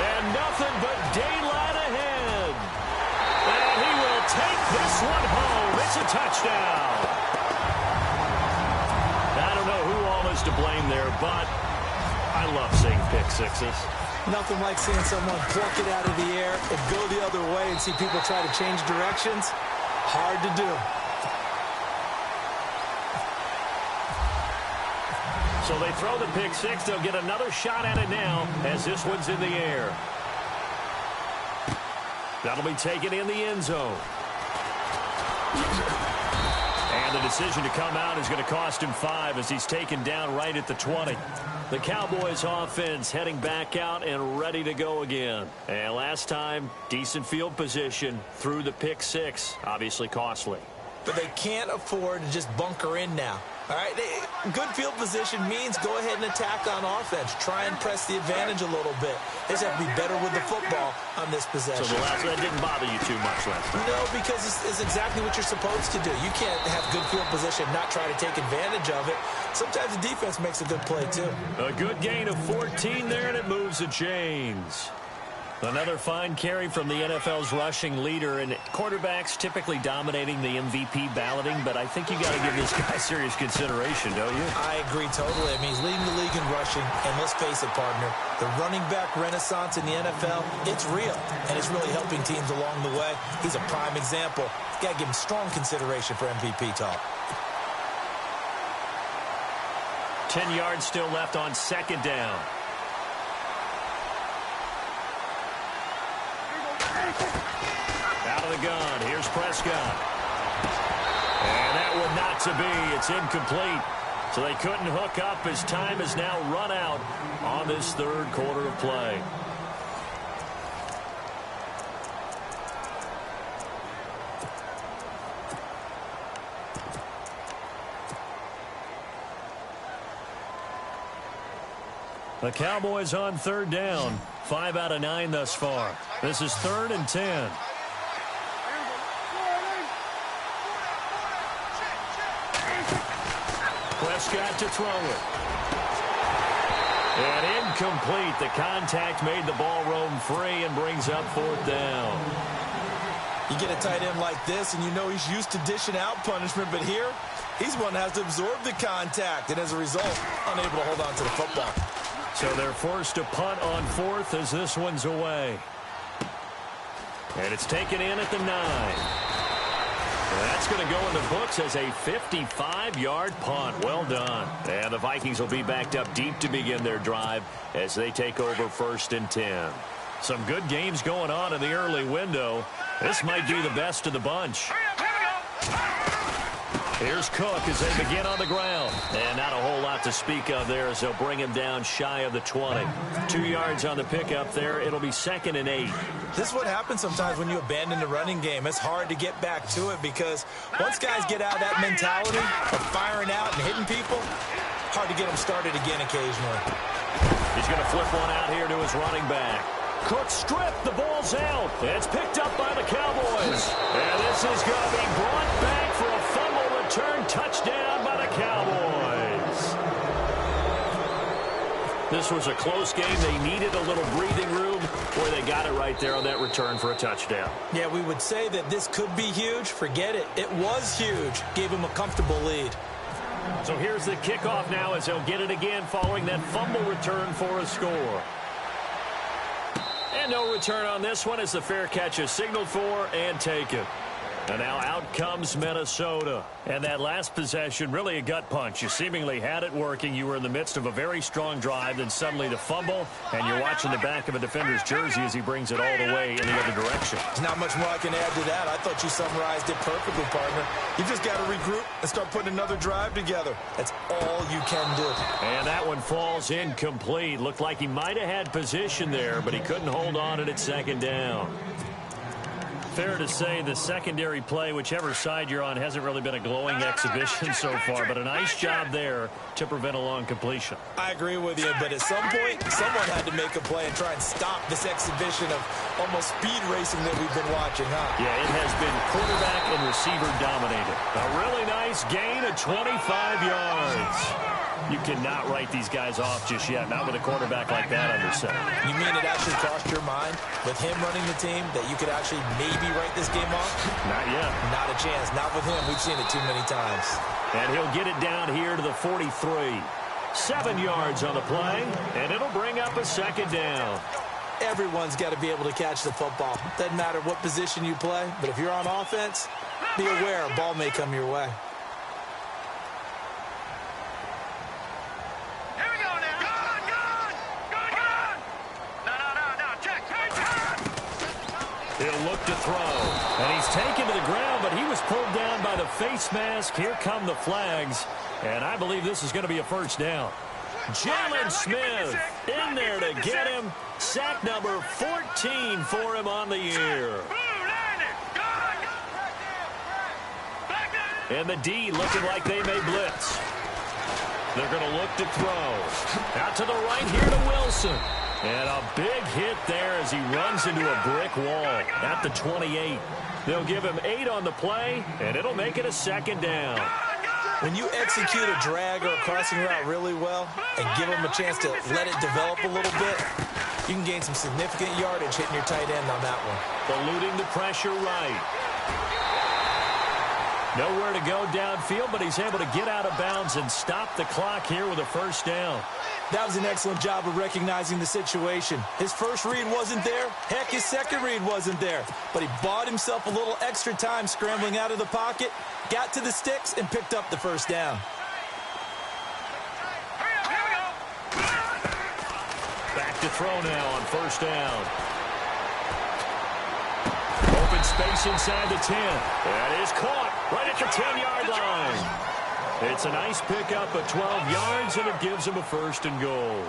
And nothing but daylight ahead. And he will take this one home. It's a touchdown. I don't know who all is to blame there, but I love seeing pick sixes. Nothing like seeing someone pluck it out of the air and go the other way and see people try to change directions. Hard to do. So they throw the pick six. They'll get another shot at it now as this one's in the air. That'll be taken in the end zone. And the decision to come out is going to cost him 5 as he's taken down right at the 20. The Cowboys offense heading back out and ready to go again. And last time, decent field position through the pick six. Obviously costly. But they can't afford to just bunker in now. All right, good field position means go ahead and attack on offense. Try and press the advantage a little bit. They just have to be better with the football on this possession. So that didn't bother you too much last time? No, because it's exactly what you're supposed to do. You can't have good field position, not try to take advantage of it. Sometimes the defense makes a good play, too. A good gain of 14 there, and it moves the chains. Another fine carry from the NFL's rushing leader, and quarterbacks typically dominating the MVP balloting, but I think you got to give this guy serious consideration, don't you? I agree totally. I mean, he's leading the league in rushing, and let's face it, partner, the running back renaissance in the NFL, it's real, and it's really helping teams along the way. He's a prime example. You got to give him strong consideration for MVP talk. 10 yards still left on second down. Out of the gun. Here's Prescott. And that one not to be. It's incomplete. So they couldn't hook up as time has now run out on this third quarter of play. The Cowboys on third down. 5 out of 9 thus far. This is 3rd and 10. Prescott to throw it. And incomplete. The contact made the ball roam free and brings up 4th down. You get a tight end like this, and you know he's used to dishing out punishment, but here, he's one that has to absorb the contact, and as a result, unable to hold on to the football. So they're forced to punt on 4th as this one's away. And it's taken in at the 9. And that's going to go in the books as a 55-yard punt. Well done. And the Vikings will be backed up deep to begin their drive as they take over 1st and 10. Some good games going on in the early window. This might be the best of the bunch. Here's Cook as they begin on the ground. And not a whole lot to speak of there as they'll bring him down shy of the 20. 2 yards on the pickup there. It'll be 2nd and 8. This is what happens sometimes when you abandon the running game. It's hard to get back to it because once guys get out of that mentality of firing out and hitting people, hard to get them started again occasionally. He's going to flip one out here to his running back. Cook stripped. The ball's out. It's picked up by the Cowboys. And this is going to be brought back for a fumble return touchdown by the Cowboys. This was a close game. They needed a little breathing room where they got it right there on that return for a touchdown. Yeah, we would say that this could be huge. Forget it. It was huge. Gave him a comfortable lead. So here's the kickoff now as they'll get it again following that fumble return for a score. And no return on this one as the fair catch is signaled for and taken. And now out comes Minnesota. And that last possession, really a gut punch. You seemingly had it working. You were in the midst of a very strong drive, then suddenly the fumble, and you're watching the back of a defender's jersey as he brings it all the way in the other direction. There's not much more I can add to that. I thought you summarized it perfectly, partner. You just got to regroup and start putting another drive together. That's all you can do. And that one falls incomplete. Looked like he might have had position there, but he couldn't hold on at second down. Fair to say the secondary play, whichever side you're on, hasn't really been a glowing exhibition so far, but a nice job there to prevent a long completion. I agree with you, but at some point, someone had to make a play and try and stop this exhibition of almost speed racing that we've been watching, huh? Yeah, it has been quarterback and receiver dominated. A really nice gain of 25 yards. You cannot write these guys off just yet, not with a quarterback like that under center. You mean it actually crossed your mind with him running the team that you could actually maybe write this game off? Not yet. Not a chance. Not with him. We've seen it too many times. And he'll get it down here to the 43. 7 yards on the play, and it'll bring up a second down. Everyone's got to be able to catch the football. Doesn't matter what position you play, but if you're on offense, be aware a ball may come your way. He'll look to throw, and he's taken to the ground, but he was pulled down by the face mask. Here come the flags, and I believe this is going to be a first down. Jalen Smith in there to get him. Sack number 14 for him on the year. And the D looking like they may blitz. They're going to look to throw. Out to the right here to Wilson. And a big hit there as he runs into a brick wall at the 28. They'll give him 8 on the play, and it'll make it a second down. When you execute a drag or a crossing route really well and give them a chance to let it develop a little bit, you can gain some significant yardage hitting your tight end on that one. Eluding the pressure right. Nowhere to go downfield, but he's able to get out of bounds and stop the clock here with a first down. That was an excellent job of recognizing the situation. His first read wasn't there. Heck, his second read wasn't there. But he bought himself a little extra time scrambling out of the pocket, got to the sticks, and picked up the first down. Back to throw now on first down. Open space inside the 10. That is caught right at the 10-yard line. It's a nice pickup of 12 yards, and it gives him a first and goal.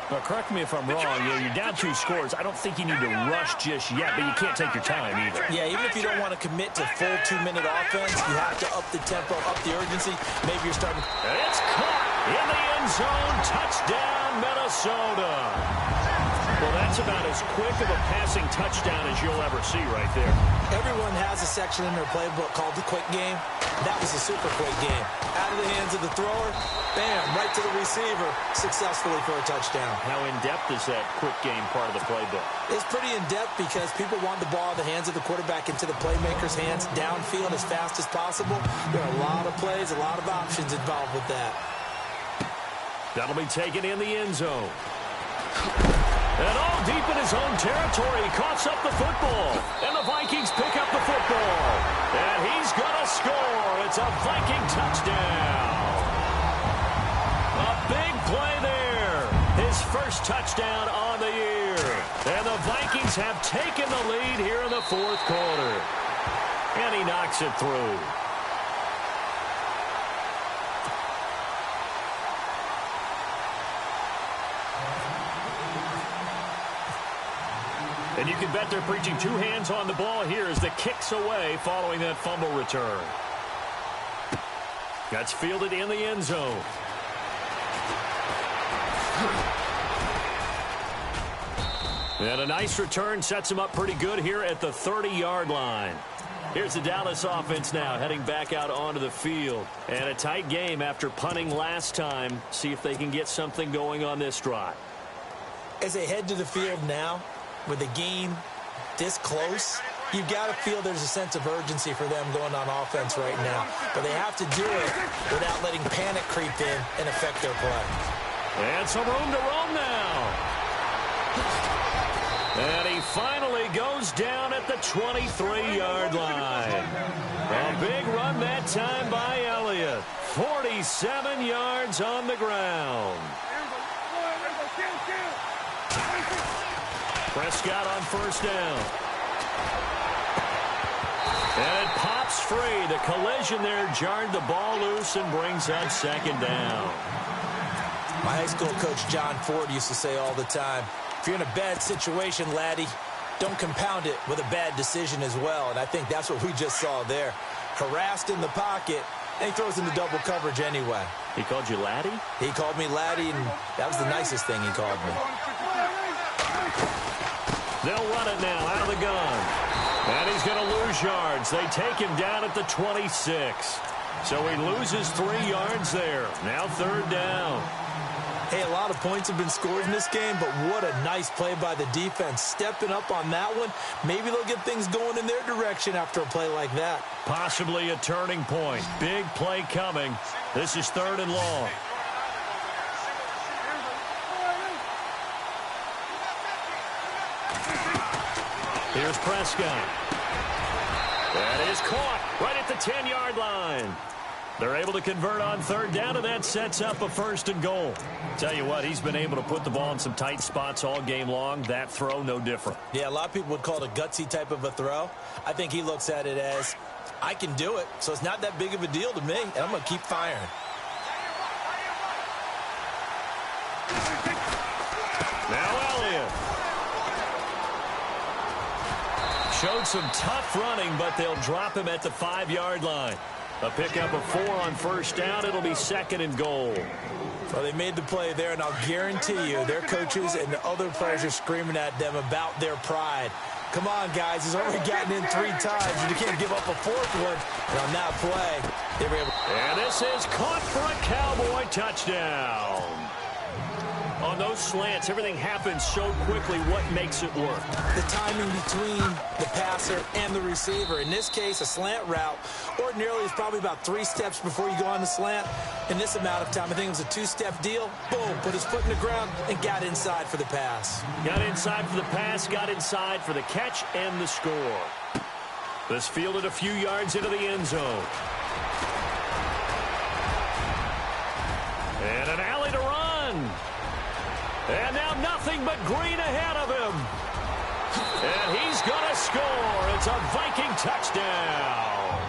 Now, correct me if I'm wrong. You're down 2 scores. I don't think you need to rush just yet, but you can't take your time either. Yeah, even if you don't want to commit to full 2-minute offense, you have to up the tempo, up the urgency. Maybe you're starting. And it's caught in the end zone. Touchdown, Minnesota. Well, that's about as quick of a passing touchdown as you'll ever see right there. Everyone has a section in their playbook called the quick game. That was a super quick game. Out of the hands of the thrower, bam, right to the receiver, successfully for a touchdown. How in-depth is that quick game part of the playbook? It's pretty in-depth because people want the ball in the hands of the quarterback into the playmaker's hands, downfield as fast as possible. There are a lot of plays, a lot of options involved with that. That'll be taken in the end zone. And all deep in his own territory, he coughs up the football. And the Vikings pick up the football. And he's going to score. It's a Viking touchdown. A big play there. His first touchdown on the year. And the Vikings have taken the lead here in the fourth quarter. And he knocks it through. And you can bet they're preaching 2 hands on the ball here as the kick's away following that fumble return. That's fielded in the end zone. And a nice return sets him up pretty good here at the 30-yard line. Here's the Dallas offense now heading back out onto the field. And a tight game after punting last time. See if they can get something going on this drive. As they head to the field now, with a game this close, you've got to feel there's a sense of urgency for them going on offense right now. But they have to do it without letting panic creep in and affect their play. And some room to roam now. And he finally goes down at the 23-yard line. A big run that time by Elliott. 47 yards on the ground. Prescott on first down. And it pops free. The collision there jarred the ball loose and brings up second down. My high school coach, John Ford, used to say all the time, if you're in a bad situation, laddie, don't compound it with a bad decision as well. And I think that's what we just saw there. Harassed in the pocket, and he throws into double coverage anyway. He called you laddie? He called me laddie, and that was the nicest thing he called me. They'll run it now out of the gun. And he's going to lose yards. They take him down at the 26. So he loses 3 yards there. Now third down. Hey, a lot of points have been scored in this game, but what a nice play by the defense. Stepping up on that one. Maybe they'll get things going in their direction after a play like that. Possibly a turning point. Big play coming. This is third and long. Here's Prescott. That is caught right at the 10-yard line. They're able to convert on third down, and that sets up a first and goal. Tell you what, he's been able to put the ball in some tight spots all game long. That throw, no different. Yeah, a lot of people would call it a gutsy type of a throw. I think he looks at it as, I can do it, so it's not that big of a deal to me, and I'm going to keep firing. Now Elliott. Showed some tough running, but they'll drop him at the 5-yard line. A pickup of 4 on first down. It'll be second and goal. Well, they made the play there, and I'll guarantee you their coaches and the other players are screaming at them about their pride. Come on, guys. He's already gotten in 3 times. You can't give up a 4th one. And on that play, they were able to... And this is caught for a Cowboy touchdown. On those slants, everything happens so quickly. What makes it work? The timing between the passer and the receiver. In this case, a slant route ordinarily is probably about 3 steps before you go on the slant. In this amount of time, I think it was a 2-step deal. Boom, put his foot in the ground and got inside for the pass. Got inside for the pass, got inside for the catch and the score. This fielded a few yards into the end zone. And an alley to run. And now nothing but green ahead of him. And he's going to score. It's a Viking touchdown.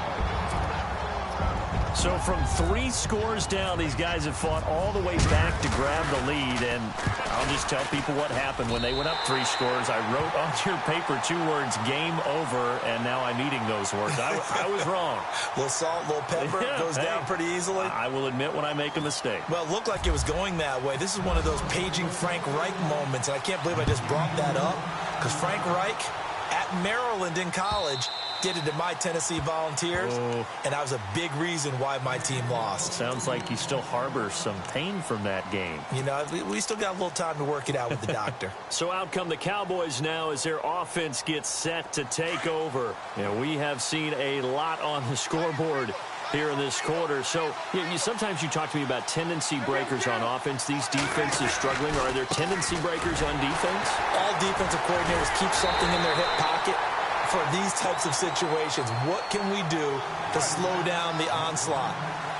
So from 3 scores down, these guys have fought all the way back to grab the lead. And I'll just tell people what happened when they went up 3 scores. I wrote on your paper 2 words, game over, and now I'm eating those words. I was wrong. A little salt, a little pepper, goes down pretty easily. I will admit when I make a mistake. Well, it looked like it was going that way. This is one of those paging Frank Reich moments, and I can't believe I just brought that up, because Frank Reich at Maryland in college did it to my Tennessee Volunteers, and that was a big reason why my team lost. Sounds like you still harbor some pain from that game. You know, we still got a little time to work it out with the doctor. So out come the Cowboys now as their offense gets set to take over. You know, we have seen a lot on the scoreboard here in this quarter. So sometimes you talk to me about tendency breakers on offense. These defenses struggling. Are there tendency breakers on defense? All defensive coordinators keep something in their hip pocket for these types of situations. What can we do to slow down the onslaught?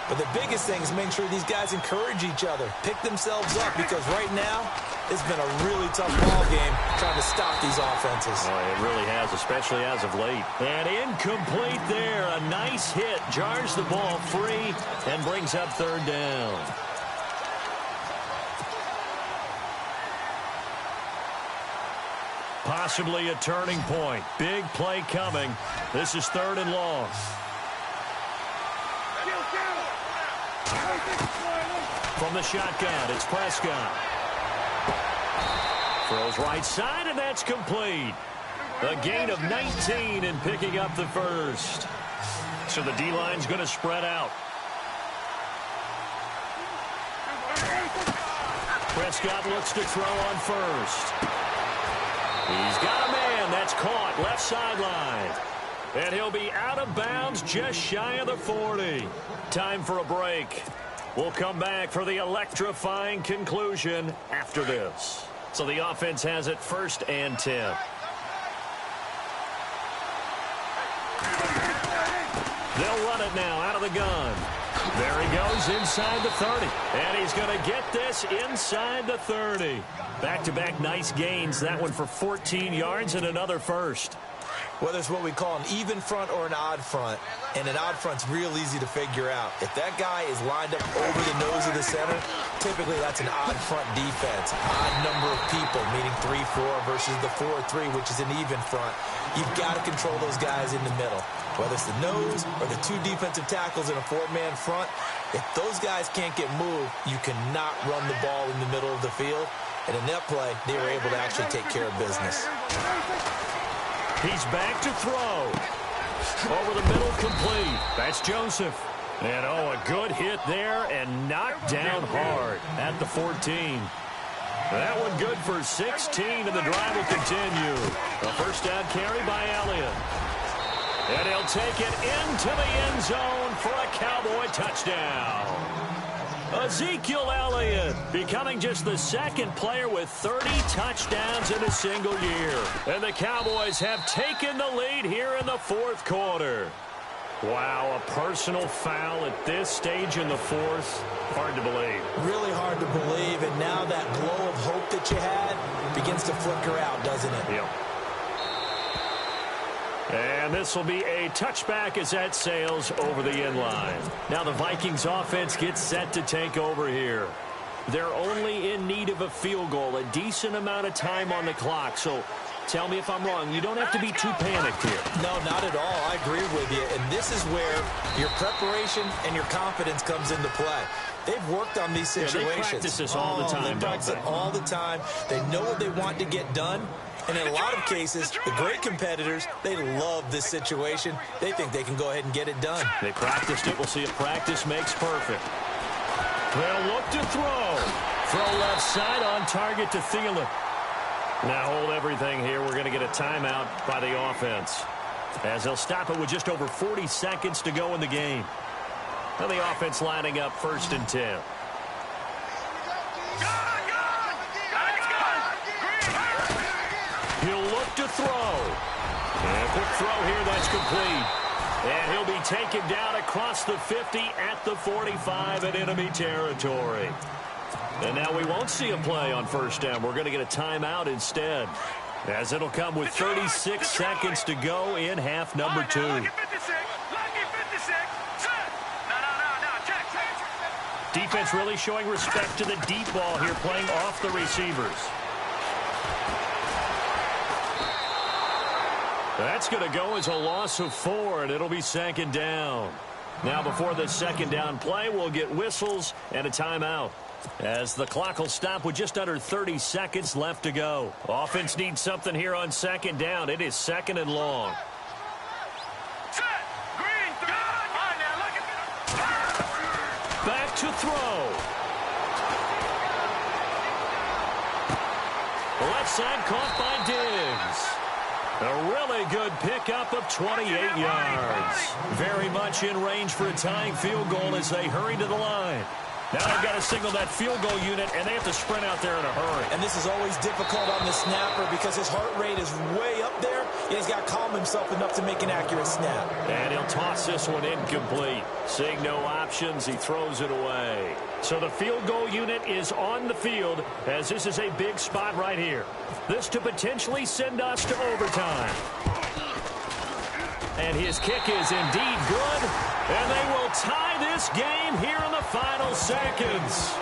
But the biggest thing is making sure these guys encourage each other, pick themselves up, because right now it's been a really tough ball game trying to stop these offenses. Oh, it really has, especially as of late. And incomplete there. A nice hit. Jars the ball free and brings up third down. Possibly a turning point. Big play coming. This is third and long. From the shotgun, it's Prescott. Throws right side, and that's complete. A gain of 19 and picking up the first. So the D-line's going to spread out. Prescott looks to throw on first. He's got a man. That's caught. Left sideline. And he'll be out of bounds just shy of the 40. Time for a break. We'll come back for the electrifying conclusion after this. So the offense has it 1st and 10. They'll run it now out of the gun. There he goes inside the 30. And he's going to get this inside the 30. Back-to-back nice gains. That one for 14 yards and another first. Whether it's what we call an even front or an odd front, and an odd front's real easy to figure out. If that guy is lined up over the nose of the center, typically that's an odd front defense. Odd number of people, meaning 3-4 versus the 4-3, which is an even front. You've got to control those guys in the middle. Whether it's the nose or the 2 defensive tackles in a 4-man front, if those guys can't get moved, you cannot run the ball in the middle of the field. And in that play, they were able to actually take care of business. He's back to throw. Over the middle, complete. That's Joseph. And, a good hit there and knocked down hard at the 14. That one good for 16, and the drive will continue. A first down carry by Elliott. And he'll take it into the end zone for a Cowboy touchdown. Ezekiel Elliott becoming just the 2nd player with 30 touchdowns in a single year. And the Cowboys have taken the lead here in the 4th quarter. Wow, a personal foul at this stage in the 4th. Hard to believe. Really hard to believe, and now that glow of hope that you had begins to flicker out, doesn't it? Yep. And this will be a touchback as that sails over the end line. Now the Vikings offense gets set to take over here. They're only in need of a field goal, a decent amount of time on the clock. So tell me if I'm wrong. You don't have to be too panicked here. No, not at all. I agree with you. And this is where your preparation and your confidence comes into play. They've worked on these situations. They practice this all the time. They practice it all the time. They know what they want to get done. And in a lot of cases, the great competitors, they love this situation. They think they can go ahead and get it done. They practiced it. We'll see if practice makes perfect. They'll look to throw. Throw left side on target to Thielen. Now hold everything here. We're going to get a timeout by the offense, as they'll stop it with just over 40 seconds to go in the game. Now the offense lining up 1st and 10. He'll look to throw. And a quick throw here, that's complete. And he'll be taken down across the 50 at the 45 in enemy territory. And now we won't see a play on 1st down. We're going to get a timeout instead, as it'll come with 36 seconds to go in half number 2. Defense really showing respect to the deep ball here, playing off the receivers. That's going to go as a loss of 4, and it'll be 2nd down. Now before the 2nd down play, we'll get whistles and a timeout, as the clock will stop with just under 30 seconds left to go. Offense needs something here on 2nd down. It is 2nd and long. Back to throw. Left side caught by Diggs. A really good pickup of 28 yards. Very much in range for a tying field goal as they hurry to the line. Now they've got to signal that field goal unit, and they have to sprint out there in a hurry. And this is always difficult on the snapper because his heart rate is way up there. He's got to calm himself enough to make an accurate snap. And he'll toss this one incomplete. Seeing no options, he throws it away. So the field goal unit is on the field, as this is a big spot right here. This to potentially send us to overtime. And his kick is indeed good. And they will tie this game here in the final seconds.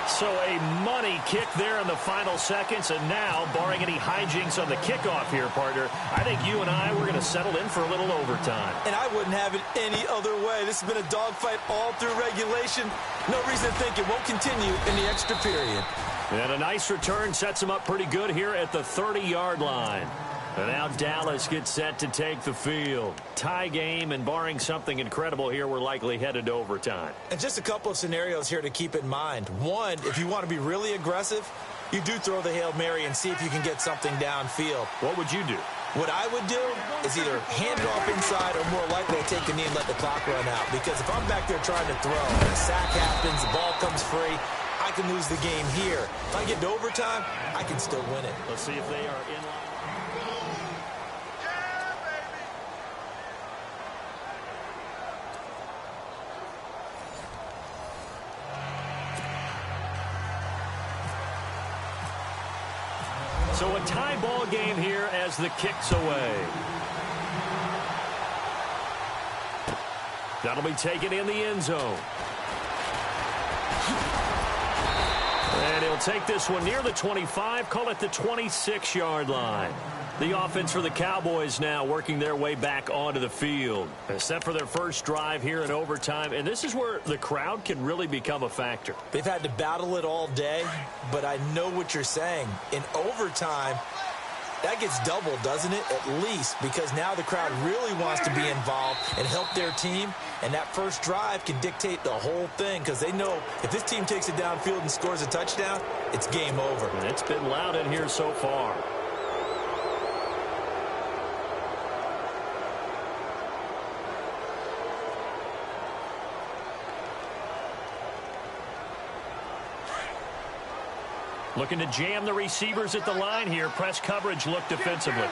So a money kick there in the final seconds. And now, barring any hijinks on the kickoff here, partner, I think you and I, we're going to settle in for a little overtime. And I wouldn't have it any other way. This has been a dogfight all through regulation. No reason to think it won't continue in the extra period. And a nice return sets him up pretty good here at the 30-yard line. And now Dallas gets set to take the field. Tie game, and barring something incredible here, we're likely headed to overtime. And just a couple of scenarios here to keep in mind. One, if you want to be really aggressive, you do throw the Hail Mary and see if you can get something downfield. What would you do? What I would do is either hand it off inside or more likely to take a knee and let the clock run out. Because if I'm back there trying to throw and a sack happens, the ball comes free, I can lose the game here. If I get to overtime, I can still win it. Let's see if they are in line. So a tie ball game here as the kick's away. That'll be taken in the end zone. And he'll take this one near the 25, call it the 26-yard line. The offense for the Cowboys now working their way back onto the field. Set for their first drive here in overtime, and this is where the crowd can really become a factor. They've had to battle it all day, but I know what you're saying. In overtime, that gets doubled, doesn't it? At least, because now the crowd really wants to be involved and help their team, and that first drive can dictate the whole thing because they know if this team takes it downfield and scores a touchdown, it's game over. And it's been loud in here so far. Looking to jam the receivers at the line here. Press coverage look defensively.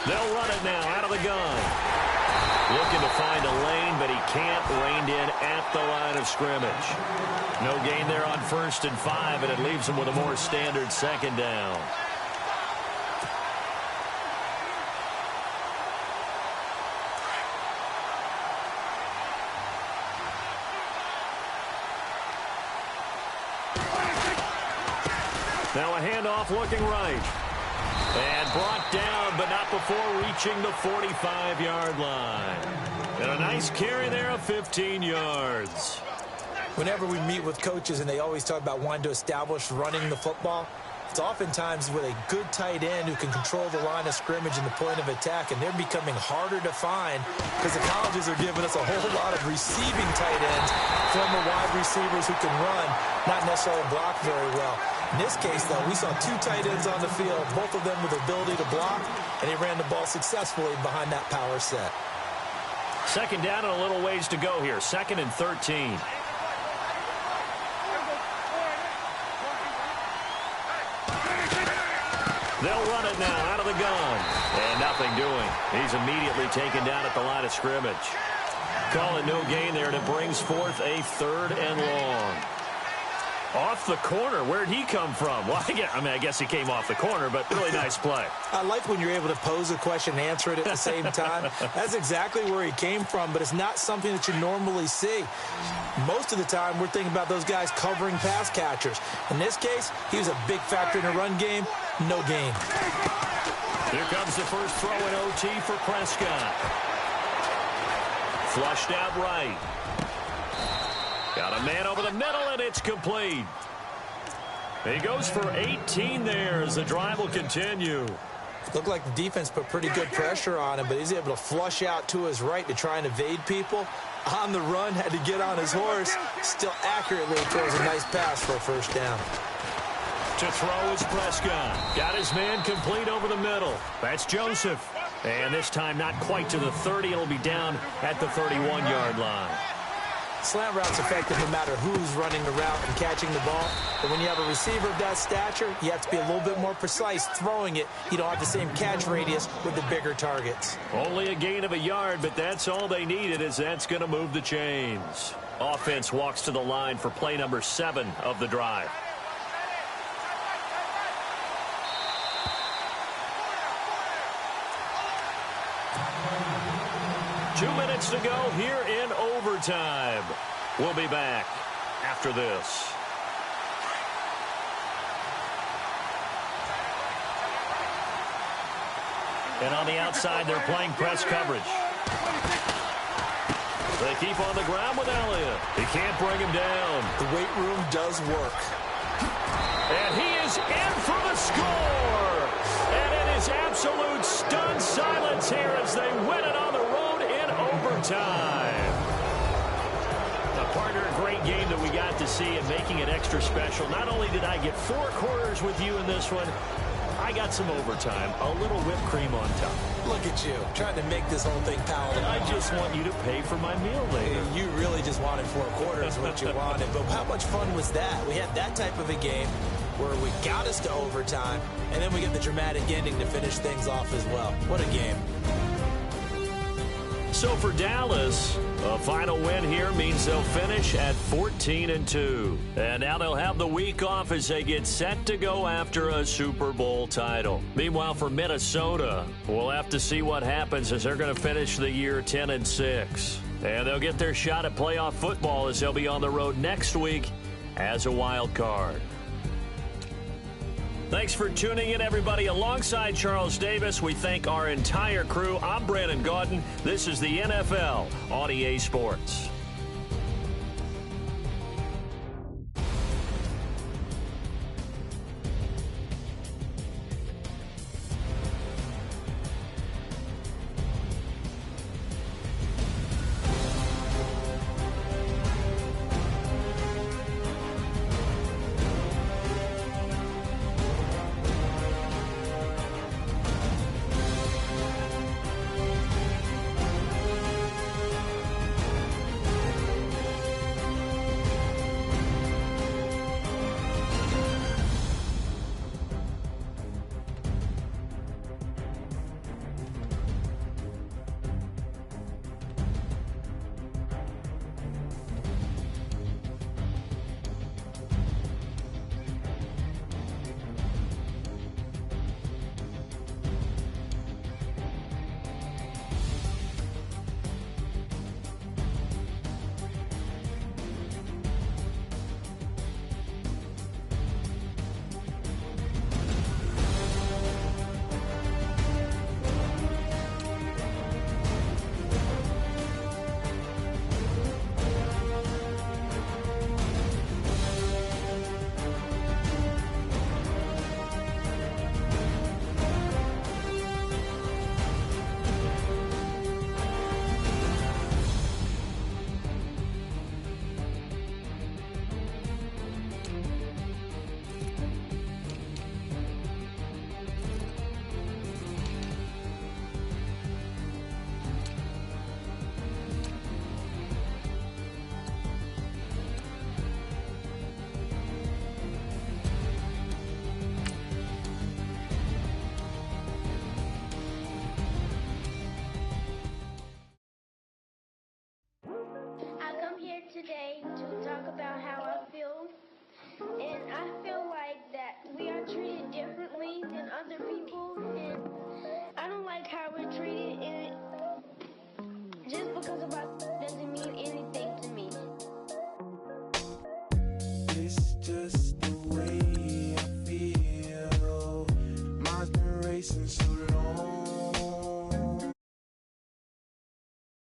They'll run it now out of the gun. Looking to find a lane, but he can't. Reined in at the line of scrimmage. No gain there on 1st and 5, and it leaves him with a more standard second down. Now a handoff looking right. And brought down, but not before reaching the 45-yard line. And a nice carry there of 15 yards. Whenever we meet with coaches and they always talk about wanting to establish running the football, it's oftentimes with a good tight end who can control the line of scrimmage and the point of attack, and they're becoming harder to find because the colleges are giving us a whole lot of receiving tight ends, former wide receivers who can run, not necessarily block very well. In this case, though, we saw 2 tight ends on the field, both of them with the ability to block, and he ran the ball successfully behind that power set. Second down and a little ways to go here. 2nd and 13. They'll run it now out of the gun. And nothing doing. He's immediately taken down at the line of scrimmage. Call it no gain there, and it brings forth a 3rd and long. Off the corner. Where'd he come from? Well, I guess he came off the corner, but really nice play. I like when you're able to pose a question and answer it at the same time. That's exactly where he came from, but it's not something that you normally see. Most of the time, we're thinking about those guys covering pass catchers. In this case, he was a big factor in the run game. No gain. Here comes the first throw in OT for Prescott. Flushed out right. Got a man over the middle, and it's complete. He goes for 18 there as the drive will continue. Looked like the defense put pretty good pressure on him, but he's able to flush out to his right to try and evade people. On the run, had to get on his horse. Still accurately throws a nice pass for a first down. To throw is Prescott. Got his man complete over the middle. That's Joseph. And this time not quite to the 30. It'll be down at the 31-yard line. Slant route's effective no matter who's running the route and catching the ball. But when you have a receiver of that stature, you have to be a little bit more precise throwing it. You don't have the same catch radius with the bigger targets. Only a gain of a yard, but that's all they needed, as that's going to move the chains. Offense walks to the line for play number 7 of the drive. Two minutes to go here in overtime. We'll be back after this. And on the outside, they're playing press coverage. They keep on the ground with Elliott. He can't bring him down. The weight room does work. And he is in for the score. And it is absolute stunned silence here as they win it on the road in overtime. A partner, a great game that we got to see and making it extra special. Not only did I get 4 quarters with you in this one, I got some overtime, a little whipped cream on top. Look at you, trying to make this whole thing palatable. I just want you to pay for my meal later. You really just wanted 4 quarters what you wanted. But how much fun was that? We had that type of a game where we got us to overtime, and then we get the dramatic ending to finish things off as well. What a game. So for Dallas, a final win here means they'll finish at 14-2. And now they'll have the week off as they get set to go after a Super Bowl title. Meanwhile, for Minnesota, we'll have to see what happens as they're going to finish the year 10-6. And they'll get their shot at playoff football as they'll be on the road next week as a wild card. Thanks for tuning in, everybody. Alongside Charles Davis, we thank our entire crew. I'm Brandon Gaudin. This is the NFL on EA Sports. Today to talk about how I feel, and I feel like that we are treated differently than other people, and I don't like how we're treated, and just because of our